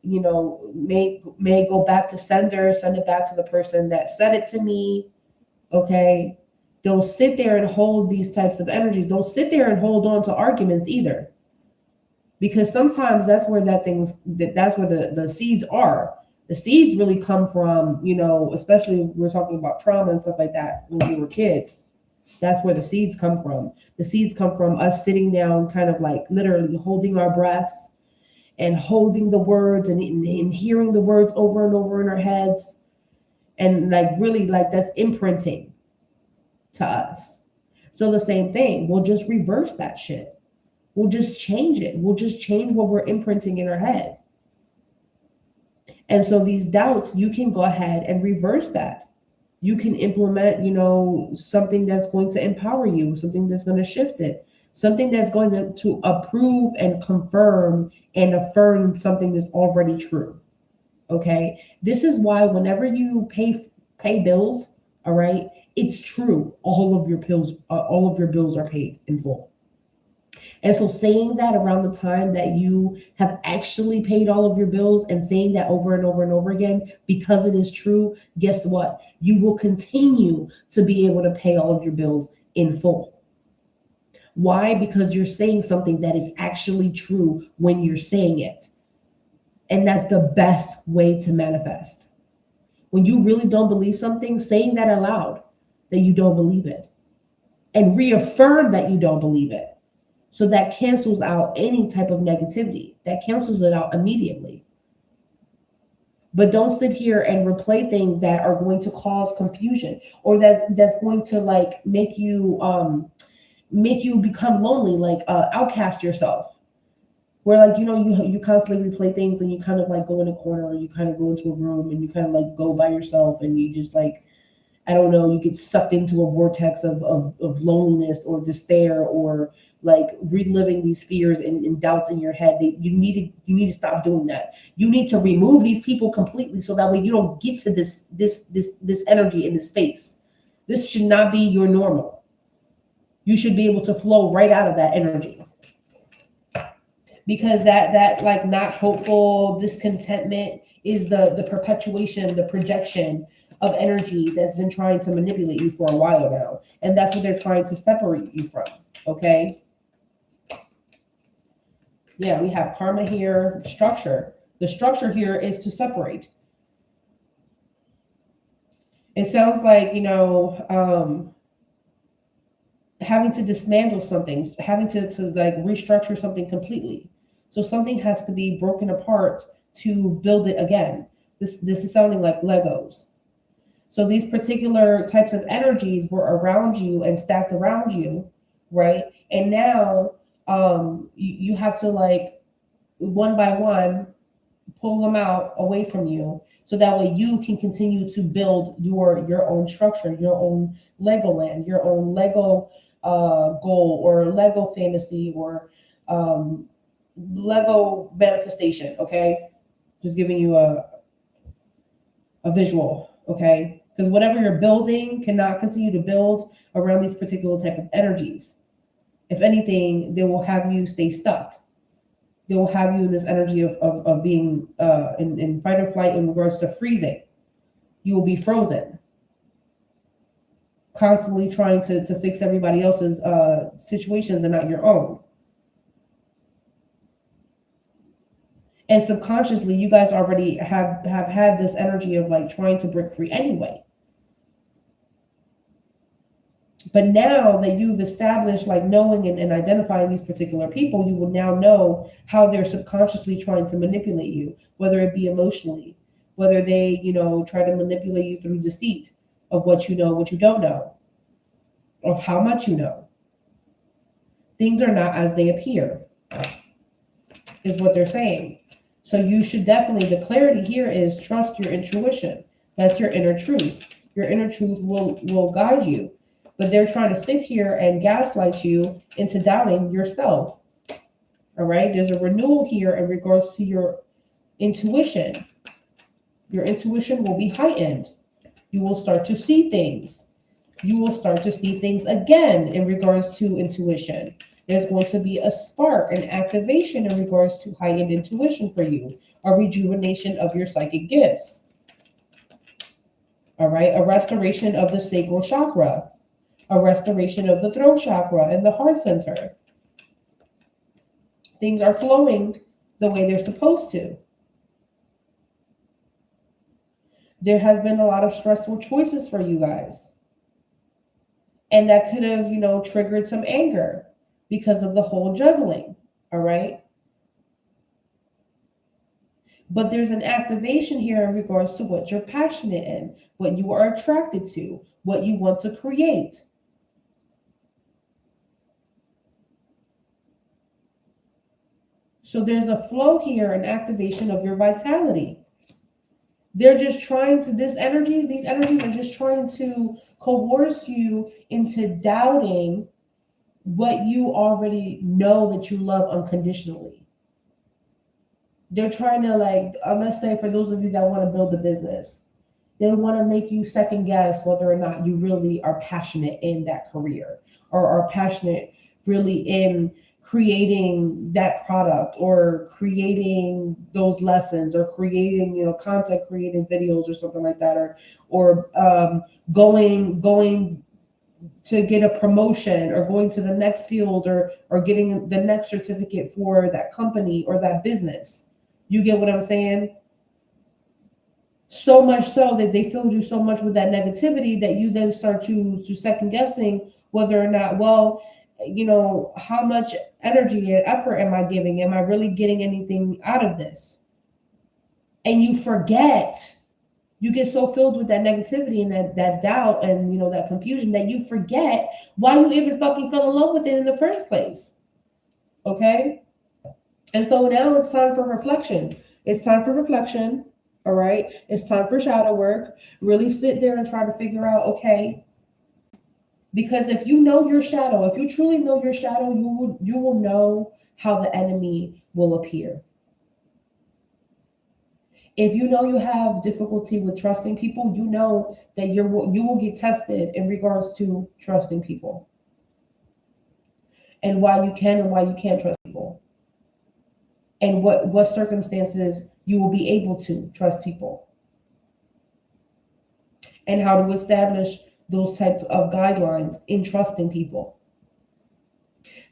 May go back to sender, send it back to the person that said it to me. Okay. Don't sit there and hold these types of energies. Don't sit there and hold on to arguments either. Because sometimes that's where that's where the seeds are. The seeds really come from, especially if we're talking about trauma and stuff like that when we were kids. That's where the seeds come from. The seeds come from us sitting down, kind of like literally holding our breaths and holding the words and hearing the words over and over in our heads. And like really like that's imprinting to us. So the same thing, we'll just reverse that shit. We'll just change it. We'll just change what we're imprinting in our head. And so these doubts, you can go ahead and reverse that. You can implement, something that's going to empower you, something that's going to shift it, something that's going to approve and confirm and affirm something that's already true. Okay. This is why whenever you pay bills, all right, it's true. All of your bills are paid in full. And so saying that around the time that you have actually paid all of your bills and saying that over and over and over again, because it is true, guess what? You will continue to be able to pay all of your bills in full. Why? Because you're saying something that is actually true when you're saying it. And that's the best way to manifest. When you really don't believe something, saying that aloud, that you don't believe it, and reaffirm that you don't believe it. So that cancels out any type of negativity. That cancels it out immediately. But don't sit here and replay things that are going to cause confusion or that's going to like make you become lonely, like outcast yourself. Where like, you constantly replay things and you kind of like go in a corner or you kind of go into a room and you kind of like go by yourself and you just like, I don't know, you get sucked into a vortex of loneliness or despair or like reliving these fears and doubts in your head. You need to stop doing that. You need to remove these people completely so that way you don't get to this energy in this space. This should not be your normal. You should be able to flow right out of that energy. Because that like not hopeful discontentment is the perpetuation, the projection of energy that's been trying to manipulate you for a while now. And that's what they're trying to separate you from. Okay. Yeah, we have karma here, structure. The structure here is to separate. It sounds like, having to dismantle something, having to like restructure something completely. So something has to be broken apart to build it again. This is sounding like Legos. So these particular types of energies were around you and stacked around you, right? And now you have to like one by one pull them out away from you so that way you can continue to build your own structure, your own Legoland, your own Lego goal or Lego fantasy or Lego manifestation. Okay, just giving you a visual. Okay, because whatever you're building cannot continue to build around these particular type of energies. If anything, they will have you stay stuck. They will have you in this energy of being in fight or flight in regards to freezing. You will be frozen. constantly trying to fix everybody else's situations and not your own. And subconsciously, you guys already have had this energy of like trying to break free anyway. But now that you've established like knowing and identifying these particular people, you will now know how they're subconsciously trying to manipulate you, whether it be emotionally, whether they, try to manipulate you through deceit of what you know, what you don't know, of how much you know. Things are not as they appear, is what they're saying. So you should definitely, the clarity here is trust your intuition. That's your inner truth. Your inner truth will guide you. But they're trying to sit here and gaslight you into doubting yourself. All right? There's a renewal here in regards to your intuition. Your intuition will be heightened. You will start to see things. You will start to see things again in regards to intuition. There's going to be a spark, an activation in regards to heightened intuition for you, a rejuvenation of your psychic gifts. All right? A restoration of the sacral chakra. A restoration of the throat chakra and the heart center. Things are flowing the way they're supposed to. There has been a lot of stressful choices for you guys. And that could have, triggered some anger because of the whole juggling, all right? But there's an activation here in regards to what you're passionate in, what you are attracted to, what you want to create. So there's a flow here, an activation of your vitality. They're just trying to, these energies are just trying to coerce you into doubting what you already know that you love unconditionally. They're trying to let's say for those of you that want to build a business, they want to make you second guess whether or not you really are passionate in that career or are passionate really in creating that product or creating those lessons or creating, content, creating videos or something like that, or going to get a promotion or going to the next field or getting the next certificate for that company or that business. You get what I'm saying? So much so that they filled you so much with that negativity that you then start to second guessing whether or not, how much energy and effort am I giving? Am I really getting anything out of this? And you forget, you get so filled with that negativity and that doubt and, that confusion that you forget why you even fucking fell in love with it in the first place. Okay? And so now it's time for reflection. It's time for reflection. All right? It's time for shadow work. Really sit there and try to figure out, okay, because if you know your shadow, if you truly know your shadow, you will know how the enemy will appear. If you know you have difficulty with trusting people, you know that you will get tested in regards to trusting people. And why you can and why you can't trust people. And what circumstances you will be able to trust people. And how to establish those types of guidelines in trusting people.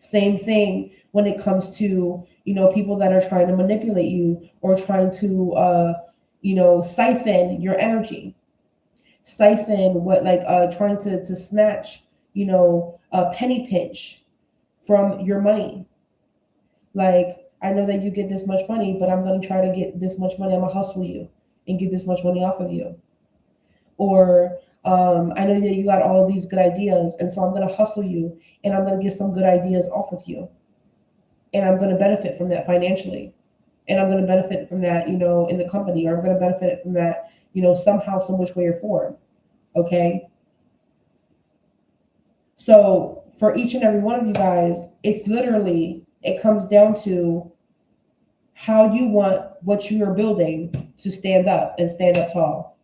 Same thing when it comes to, people that are trying to manipulate you or trying to, siphon your energy. Siphon trying to snatch, a penny pinch from your money. Like, I know that you get this much money, but I'm going to try to get this much money. I'm going to hustle you and get this much money off of you. Or I know that you got all of these good ideas, and so I'm going to hustle you, and I'm going to get some good ideas off of you. And I'm going to benefit from that financially. And I'm going to benefit from that, in the company, or I'm going to benefit from that, somehow, some which way or form. Okay? So for each and every one of you guys, it comes down to how you want what you are building to stand up and stand up tall.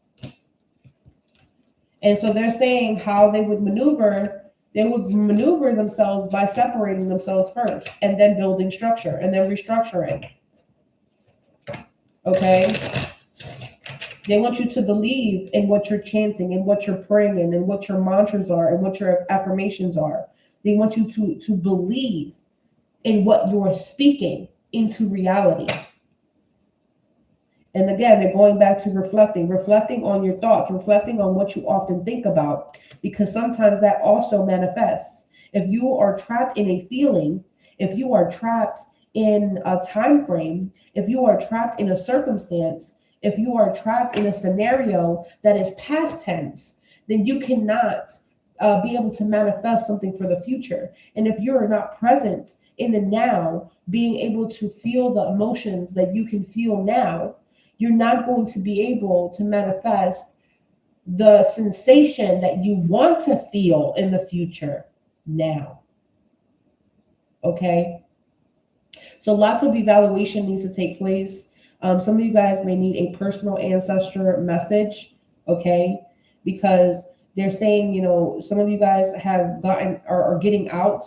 And so they're saying how they would maneuver themselves by separating themselves first and then building structure and then restructuring. Okay. They want you to believe in what you're chanting and what you're praying in and what your mantras are and what your affirmations are. They want you to believe in what you're speaking into reality. And again, they're going back to reflecting on your thoughts, reflecting on what you often think about, because sometimes that also manifests. If you are trapped in a feeling, if you are trapped in a time frame, if you are trapped in a circumstance, if you are trapped in a scenario that is past tense, then you cannot be able to manifest something for the future. And if you're not present in the now, being able to feel the emotions that you can feel now, you're not going to be able to manifest the sensation that you want to feel in the future now. Okay? So lots of evaluation needs to take place. Some of you guys may need a personal ancestor message, okay? Because they're saying, you know, some of you guys have gotten or are getting out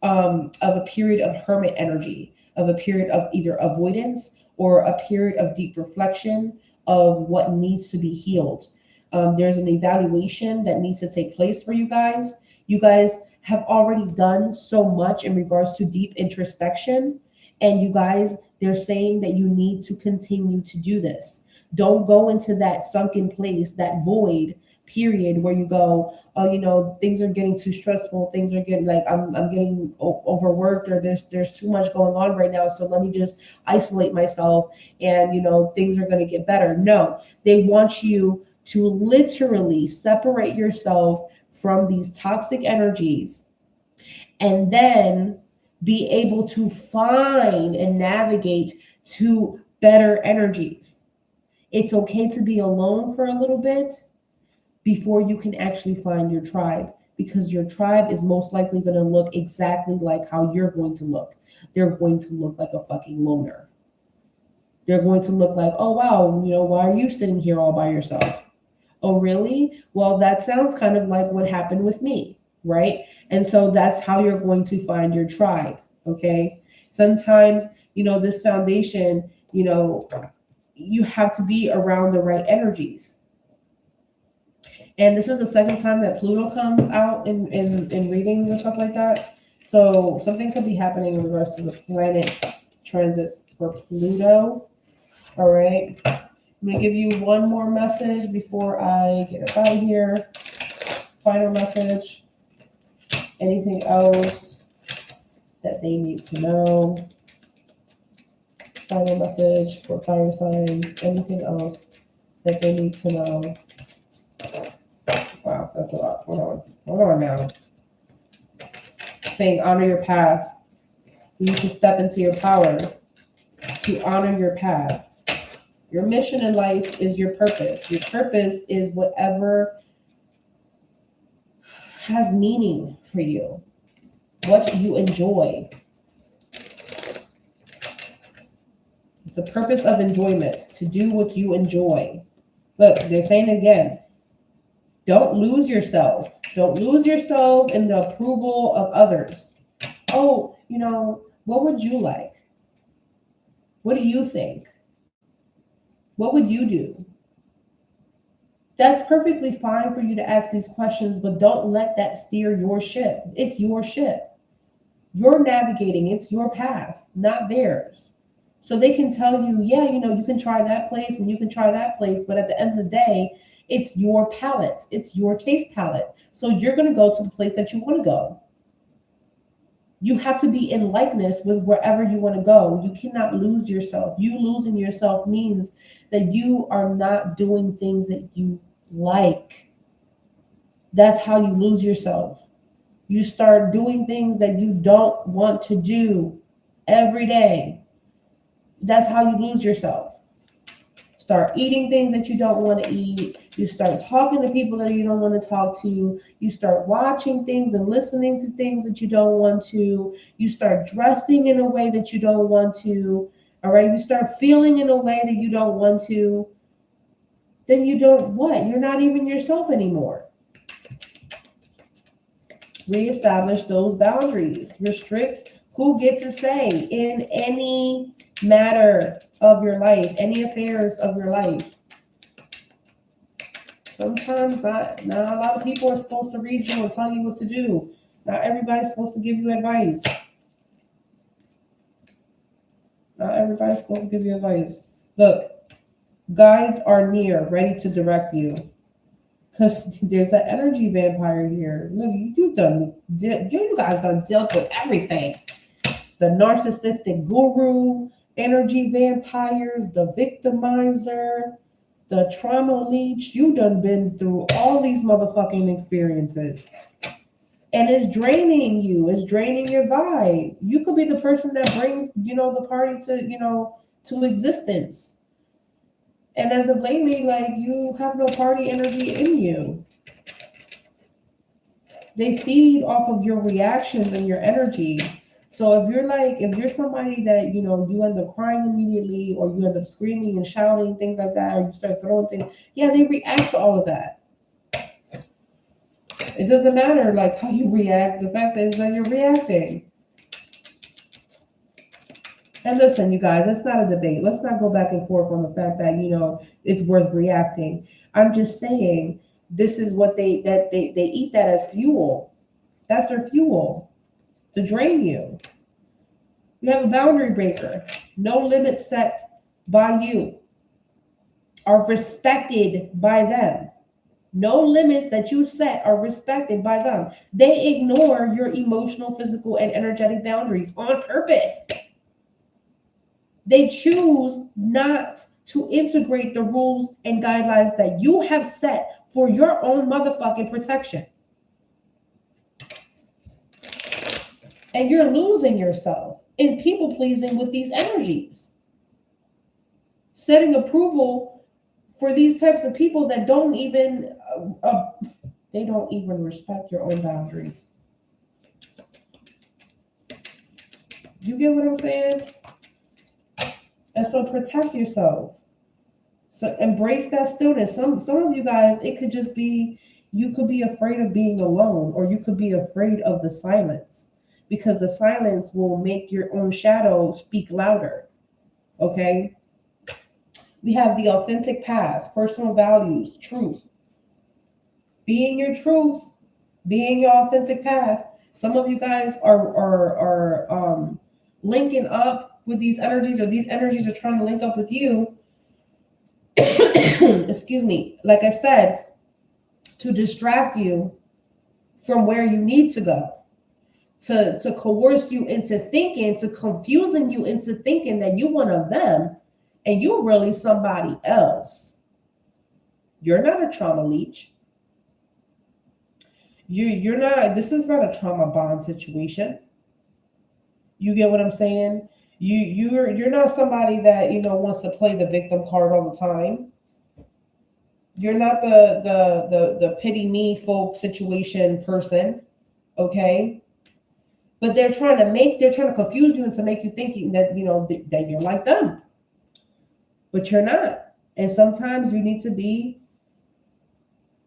of a period of hermit energy, of a period of either avoidance or a period of deep reflection of what needs to be healed. There's an evaluation that needs to take place for you guys. You guys have already done so much in regards to deep introspection. And you guys, they're saying that you need to continue to do this. Don't go into that sunken place, that void period where you go, oh, you know, things are getting too stressful. Things are getting like, I'm getting overworked, or there's too much going on right now. So let me just isolate myself and, you know, things are going to get better. No, they want you to literally separate yourself from these toxic energies and then be able to find and navigate to better energies. It's okay to be alone for a little bit before you can actually find your tribe, because your tribe is most likely going to look exactly like how you're going to look. They're going to look like a fucking loner. They're going to look like, oh, wow, you know, why are you sitting here all by yourself? Oh, really? Well, that sounds kind of like what happened with me, right? And so that's how you're going to find your tribe, okay? Sometimes, you know, this foundation, you know, you have to be around the right energies. And this is the second time that Pluto comes out in readings and stuff like that. So something could be happening in regards to the planet transits for Pluto. All right. I'm going to give you one more message before I get out of here. Final message. Anything else that they need to know? Final message for fire signs. Anything else that they need to know? Wow, that's a lot. Hold on now. Saying honor your path. You need to step into your power to honor your path. Your mission in life is your purpose. Your purpose is whatever has meaning for you, what you enjoy. It's a purpose of enjoyment, to do what you enjoy. Look, they're saying it again. Don't lose yourself. Don't lose yourself in the approval of others. Oh, you know, what would you like? What do you think? What would you do? That's perfectly fine for you to ask these questions, but don't let that steer your ship. It's your ship. You're navigating. It's your path, not theirs. So they can tell you, yeah, you know, you can try that place and you can try that place, but at the end of the day, it's your palate. It's your taste palette. So you're going to go to the place that you want to go. You have to be in likeness with wherever you want to go. You cannot lose yourself. You losing yourself means that you are not doing things that you like. That's how you lose yourself. You start doing things that you don't want to do every day. That's how you lose yourself. Start eating things that you don't want to eat. You start talking to people that you don't want to talk to. You start watching things and listening to things that you don't want to. You start dressing in a way that you don't want to. All right. You start feeling in a way that you don't want to. Then you don't what? You're not even yourself anymore. Reestablish those boundaries. Restrict who gets a say in any matter of your life, any affairs of your life. Sometimes not a lot of people are supposed to read you and tell you what to do. Not everybody's supposed to give you advice. Not everybody's supposed to give you advice. Look, guides are near, ready to direct you. Because there's an energy vampire here. Look, you guys done dealt with everything. The narcissistic guru, energy vampires, the victimizer, the trauma leech. You done been through all these motherfucking experiences. And it's draining you. It's draining your vibe. You could be the person that brings, the party to, to existence. And as of lately, like, you have no party energy in you. They feed off of your reactions and your energy. So if you're somebody that, you end up crying immediately, or you end up screaming and shouting, things like that, or you start throwing things, yeah, they react to all of that. It doesn't matter, like, how you react. The fact is that you're reacting. And listen, you guys, it's not a debate. Let's not go back and forth on the fact that, it's worth reacting. I'm just saying this is what they eat that as fuel. That's their fuel to drain you. You have a boundary breaker. No limits set by you are respected by them. No limits that you set are respected by them. They ignore your emotional, physical, and energetic boundaries on purpose. They choose not to integrate the rules and guidelines that you have set for your own motherfucking protection. And you're losing yourself in people pleasing with these energies. Setting approval for these types of people that don't even, they don't even respect your own boundaries. You get what I'm saying? And so protect yourself. So embrace that stillness. Some of you guys, it could just be, you could be afraid of being alone, or you could be afraid of the silence, because the silence will make your own shadow speak louder. Okay? We have the authentic path, personal values, truth. Being your truth, being your authentic path. Some of you guys are linking up with these energies, or these energies are trying to link up with you. Excuse me. Like I said, to distract you from where you need to go, to coerce you into thinking, to confusing you into thinking that you're one of them and you're really somebody else. You're not a trauma leech. You're not. This is not a trauma bond situation. You get what I'm saying? You're not somebody that wants to play the victim card all the time. You're not the pity me folk situation person, okay? But they're trying to confuse you into make you thinking that that you're like them, but you're not. And sometimes you need to be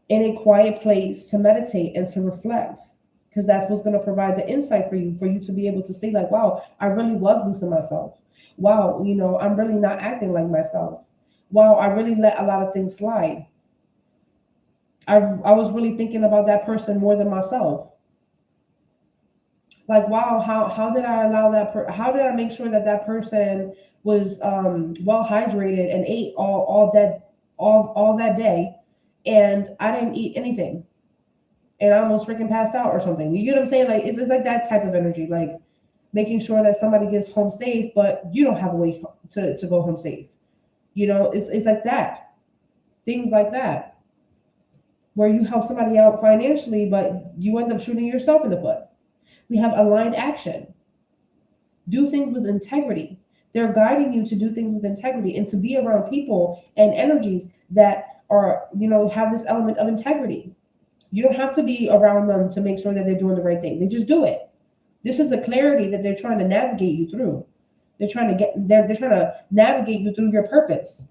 in a quiet place to meditate and to reflect. Because that's what's going to provide the insight for you to be able to say, like, wow, I really was losing myself. Wow, I'm really not acting like myself. Wow, I really let a lot of things slide. I was really thinking about that person more than myself. Like, wow, how did I allow how did I make sure that person was well hydrated and ate all that day, and I didn't eat anything? And I almost freaking passed out or something. You get what I'm saying? Like, it's like that type of energy, like making sure that somebody gets home safe, but you don't have a way to go home safe. It's like that. Things like that, where you help somebody out financially, but you end up shooting yourself in the foot. We have aligned action. Do things with integrity. They're guiding you to do things with integrity and to be around people and energies that are, have this element of integrity. You don't have to be around them to make sure that they're doing the right thing. They just do it. This is the clarity that they're trying to navigate you through. They're trying to navigate you through your purpose.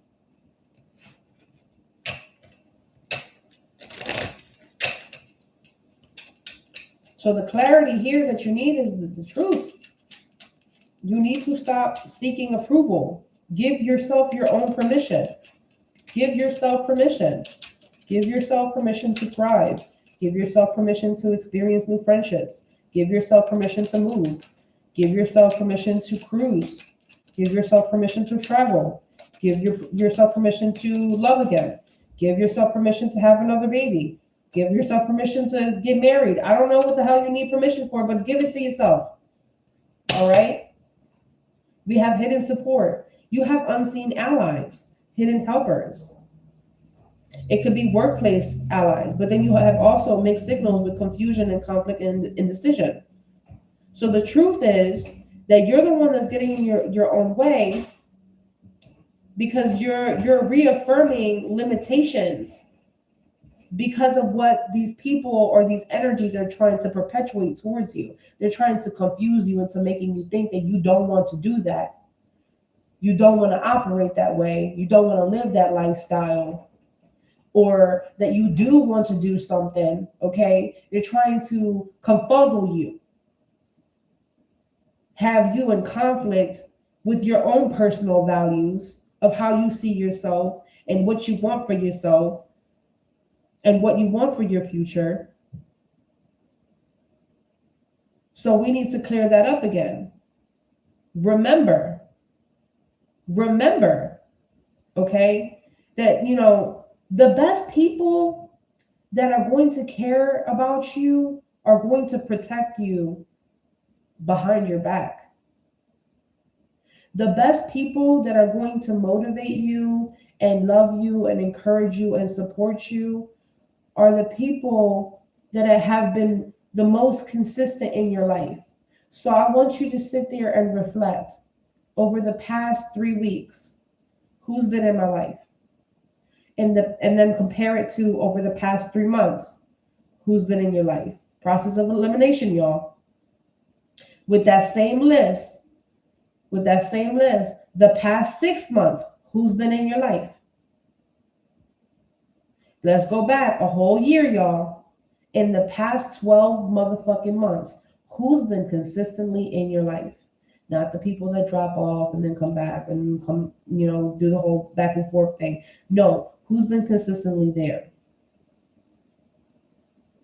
So the clarity here that you need is the truth. You need to stop seeking approval. Give yourself your own permission. Give yourself permission. Give yourself permission to thrive. Give yourself permission to experience new friendships. Give yourself permission to move. Give yourself permission to cruise. Give yourself permission to travel. Give yourself permission to love again. Give yourself permission to have another baby. Give yourself permission to get married. I don't know what the hell you need permission for, but give it to yourself. All right? We have hidden support. You have unseen allies, hidden helpers. It could be workplace allies, but then you have also mixed signals with confusion and conflict and indecision. So the truth is that you're the one that's getting in your own way because you're reaffirming limitations because of what these people or these energies are trying to perpetuate towards you. They're trying to confuse you into making you think that you don't want to do that. You don't want to operate that way. You don't want to live that lifestyle. Or that you do want to do something, okay? They're trying to confuzzle you. Have you in conflict with your own personal values of how you see yourself and what you want for yourself and what you want for your future. So we need to clear that up again. Remember, okay, that, you know, the best people that are going to care about you are going to protect you behind your back. The best people that are going to motivate you and love you and encourage you and support you are the people that have been the most consistent in your life. So I want you to sit there and reflect over the past 3 weeks, who's been in my life? And then compare it to over the past 3 months, who's been in your life. Process of elimination, y'all. With that same list, the past 6 months, who's been in your life? Let's go back a whole year, y'all. In the past 12 motherfucking months, who's been consistently in your life? Not the people that drop off and then come back and come, you know, do the whole back and forth thing. No, who's been consistently there?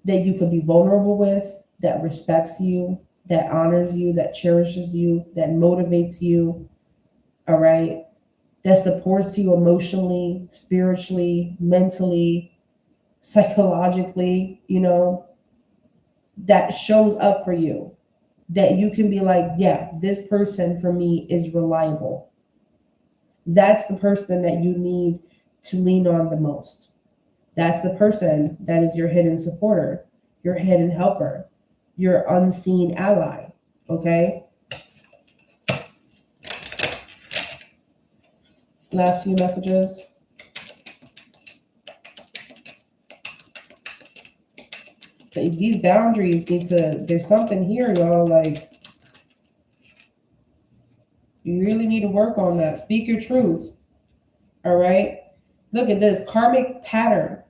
That you could be vulnerable with, that respects you, that honors you, that cherishes you, that motivates you, all right? That supports you emotionally, spiritually, mentally, psychologically, you know, that shows up for you. That you can be like, yeah, this person for me is reliable. That's the person that you need to lean on the most. That's the person that is your hidden supporter, your hidden helper, your unseen ally, okay? Last few messages. So these boundaries need to, there's something here, y'all, like, you really need to work on that. Speak your truth, all right? Look at this karmic pattern.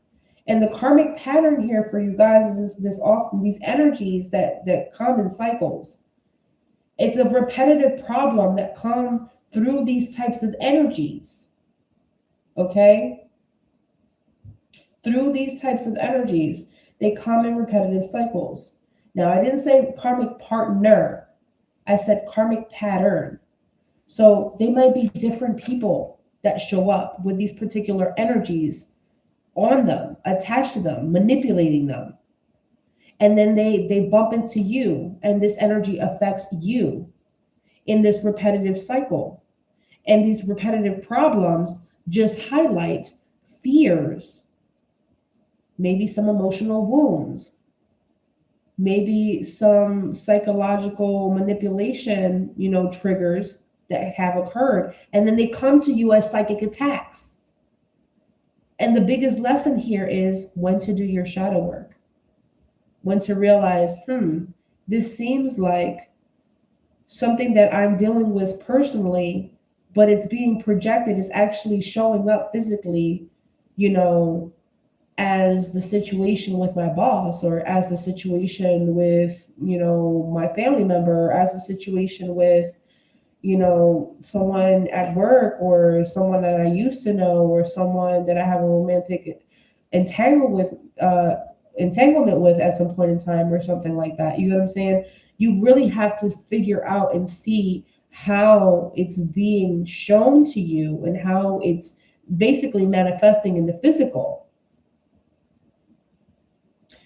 And the karmic pattern here for you guys is this often, these energies that come in cycles. It's a repetitive problem that come through these types of energies, okay? Through these types of energies, they come in repetitive cycles. Now, I didn't say karmic partner. I said karmic pattern. So they might be different people that show up with these particular energies on them, attached to them, manipulating them. And then they bump into you, and this energy affects you in this repetitive cycle. And these repetitive problems just highlight fears, maybe some emotional wounds, maybe some psychological manipulation, you know, triggers that have occurred. And then they come to you as psychic attacks. And the biggest lesson here is when to do your shadow work, when to realize, this seems like something that I'm dealing with personally, but it's being projected, it's actually showing up physically, you know, as the situation with my boss, or as the situation with, you know, my family member, or as the situation with, you know, someone at work, or someone that I used to know, or someone that I have a romantic entanglement with at some point in time or something like that. You know what I'm saying? You really have to figure out and see how it's being shown to you and how it's basically manifesting in the physical.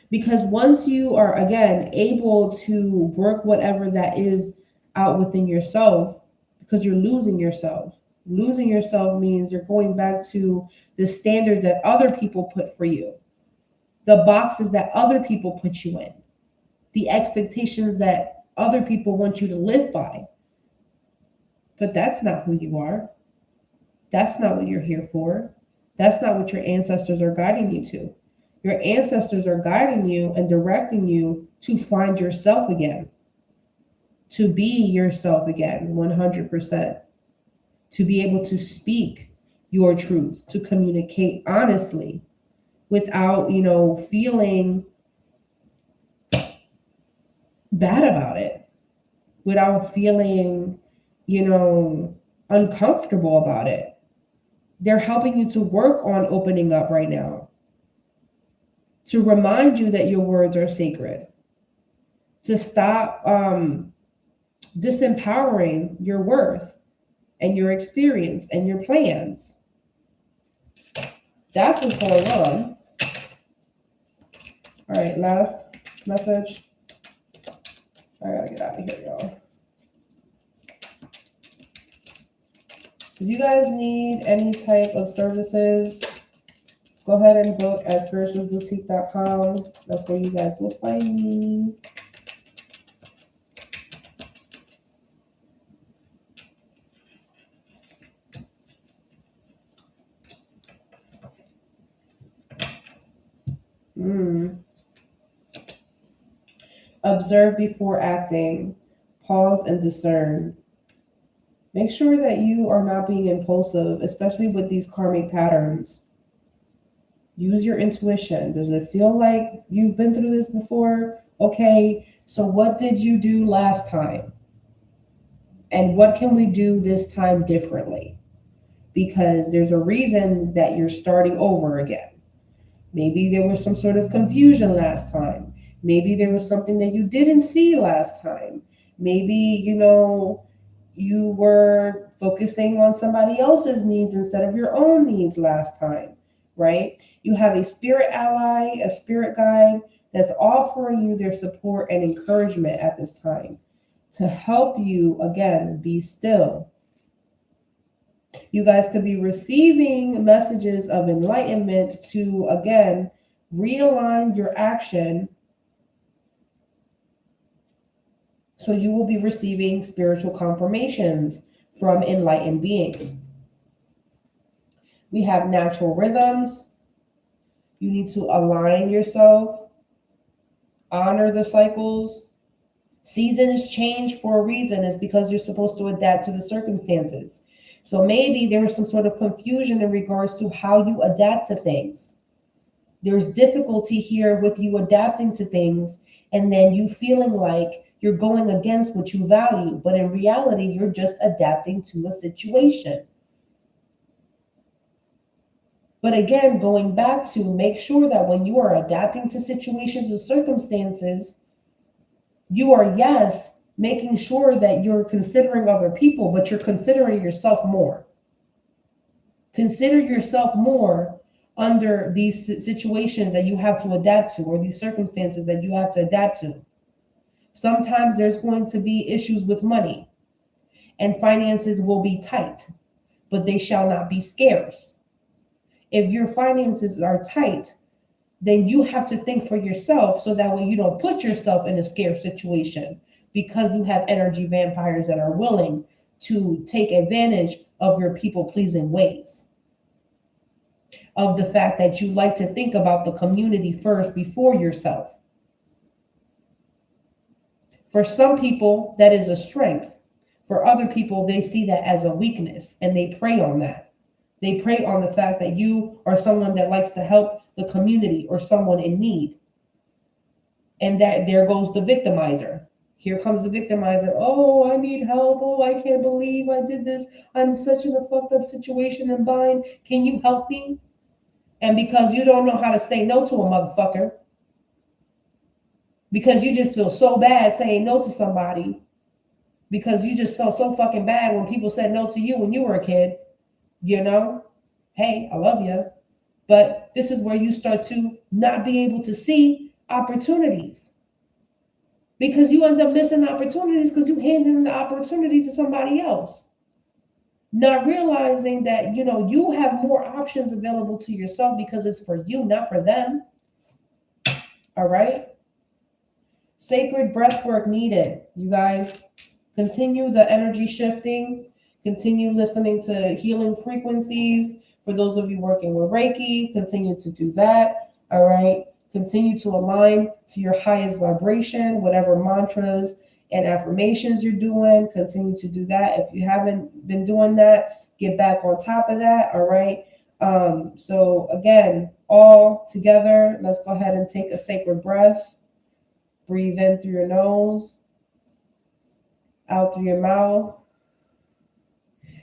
Because once you are, again, able to work whatever that is out within yourself, because you're losing yourself. Losing yourself means you're going back to the standards that other people put for you, the boxes that other people put you in, the expectations that other people want you to live by. But that's not who you are. That's not what you're here for. That's not what your ancestors are guiding you to. Your ancestors are guiding you and directing you to find yourself again, to be yourself again, 100%, to be able to speak your truth, to communicate honestly without, feeling bad about it, without feeling, uncomfortable about it. They're helping you to work on opening up right now, to remind you that your words are sacred, to stop disempowering your worth and your experience and your plans. That's what's going on. All right, last message. I gotta get out of here, y'all. If you guys need any type of services, go ahead and book at spiritualsboutique.com. That's where you guys will find me. Observe before acting. Pause and discern. Make sure that you are not being impulsive, especially with these karmic patterns. Use your intuition. Does it feel like you've been through this before? Okay, so what did you do last time? And what can we do this time differently? Because there's a reason that you're starting over again. Maybe there was some sort of confusion last time. Maybe there was something that you didn't see last time. Maybe, you were focusing on somebody else's needs instead of your own needs last time, right? You have a spirit ally, a spirit guide that's offering you their support and encouragement at this time to help you, again, be still. You guys could be receiving messages of enlightenment to, again, realign your action. So you will be receiving spiritual confirmations from enlightened beings. We have natural rhythms. You need to align yourself, honor the cycles. Seasons change for a reason. It's because you're supposed to adapt to the circumstances. So maybe there was some sort of confusion in regards to how you adapt to things. There's difficulty here with you adapting to things and then you feeling like you're going against what you value, but in reality, you're just adapting to a situation. But again, going back to make sure that when you are adapting to situations and circumstances, you are, yes, making sure that you're considering other people, but you're considering yourself more. Consider yourself more under these situations that you have to adapt to or these circumstances that you have to adapt to. Sometimes there's going to be issues with money and finances will be tight, but they shall not be scarce. If your finances are tight, then you have to think for yourself so that way you don't put yourself in a scarce situation because you have energy vampires that are willing to take advantage of your people-pleasing ways. Of the fact that you like to think about the community first before yourself. For some people, that is a strength. For other people, they see that as a weakness and they prey on that. They prey on the fact that you are someone that likes to help the community or someone in need. And that there goes the victimizer. Here comes the victimizer. Oh, I need help. Oh, I can't believe I did this. I'm such in a fucked up situation and bind. Can you help me? And because you don't know how to say no to a motherfucker, because you just feel so bad saying no to somebody, because you just felt so fucking bad when people said no to you when you were a kid, you know? Hey, I love you. But this is where you start to not be able to see opportunities. Because you end up missing opportunities because you handing the opportunity to somebody else. Not realizing that, you know, you have more options available to yourself because it's for you, not for them. All right? Sacred breath work needed, you guys. Continue the energy shifting. Continue listening to healing frequencies. For those of you working with Reiki, continue to do that. All right. Continue to align to your highest vibration, whatever mantras and affirmations you're doing. Continue to do that. If you haven't been doing that, get back on top of that. All right. So again, all together, let's go ahead and take a sacred breath. Breathe in through your nose, out through your mouth.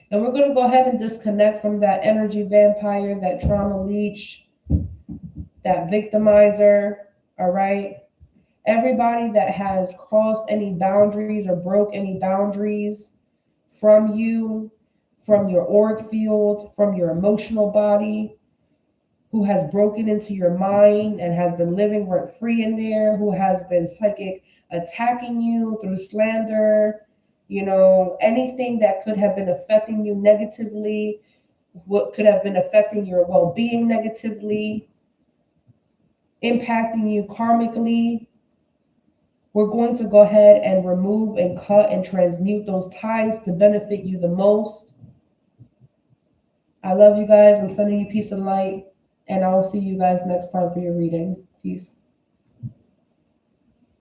And we're going to go ahead and disconnect from that energy vampire, that trauma leech, that victimizer. All right. Everybody that has crossed any boundaries or broke any boundaries from you, from your auric field, from your emotional body, who has broken into your mind and has been living rent free in there, who has been psychic attacking you through slander, you know, anything that could have been affecting you negatively, what could have been affecting your well-being negatively, impacting you karmically. We're going to go ahead and remove and cut and transmute those ties to benefit you the most. I love you guys. I'm sending you peace and light. And I will see you guys next time for your reading. Peace.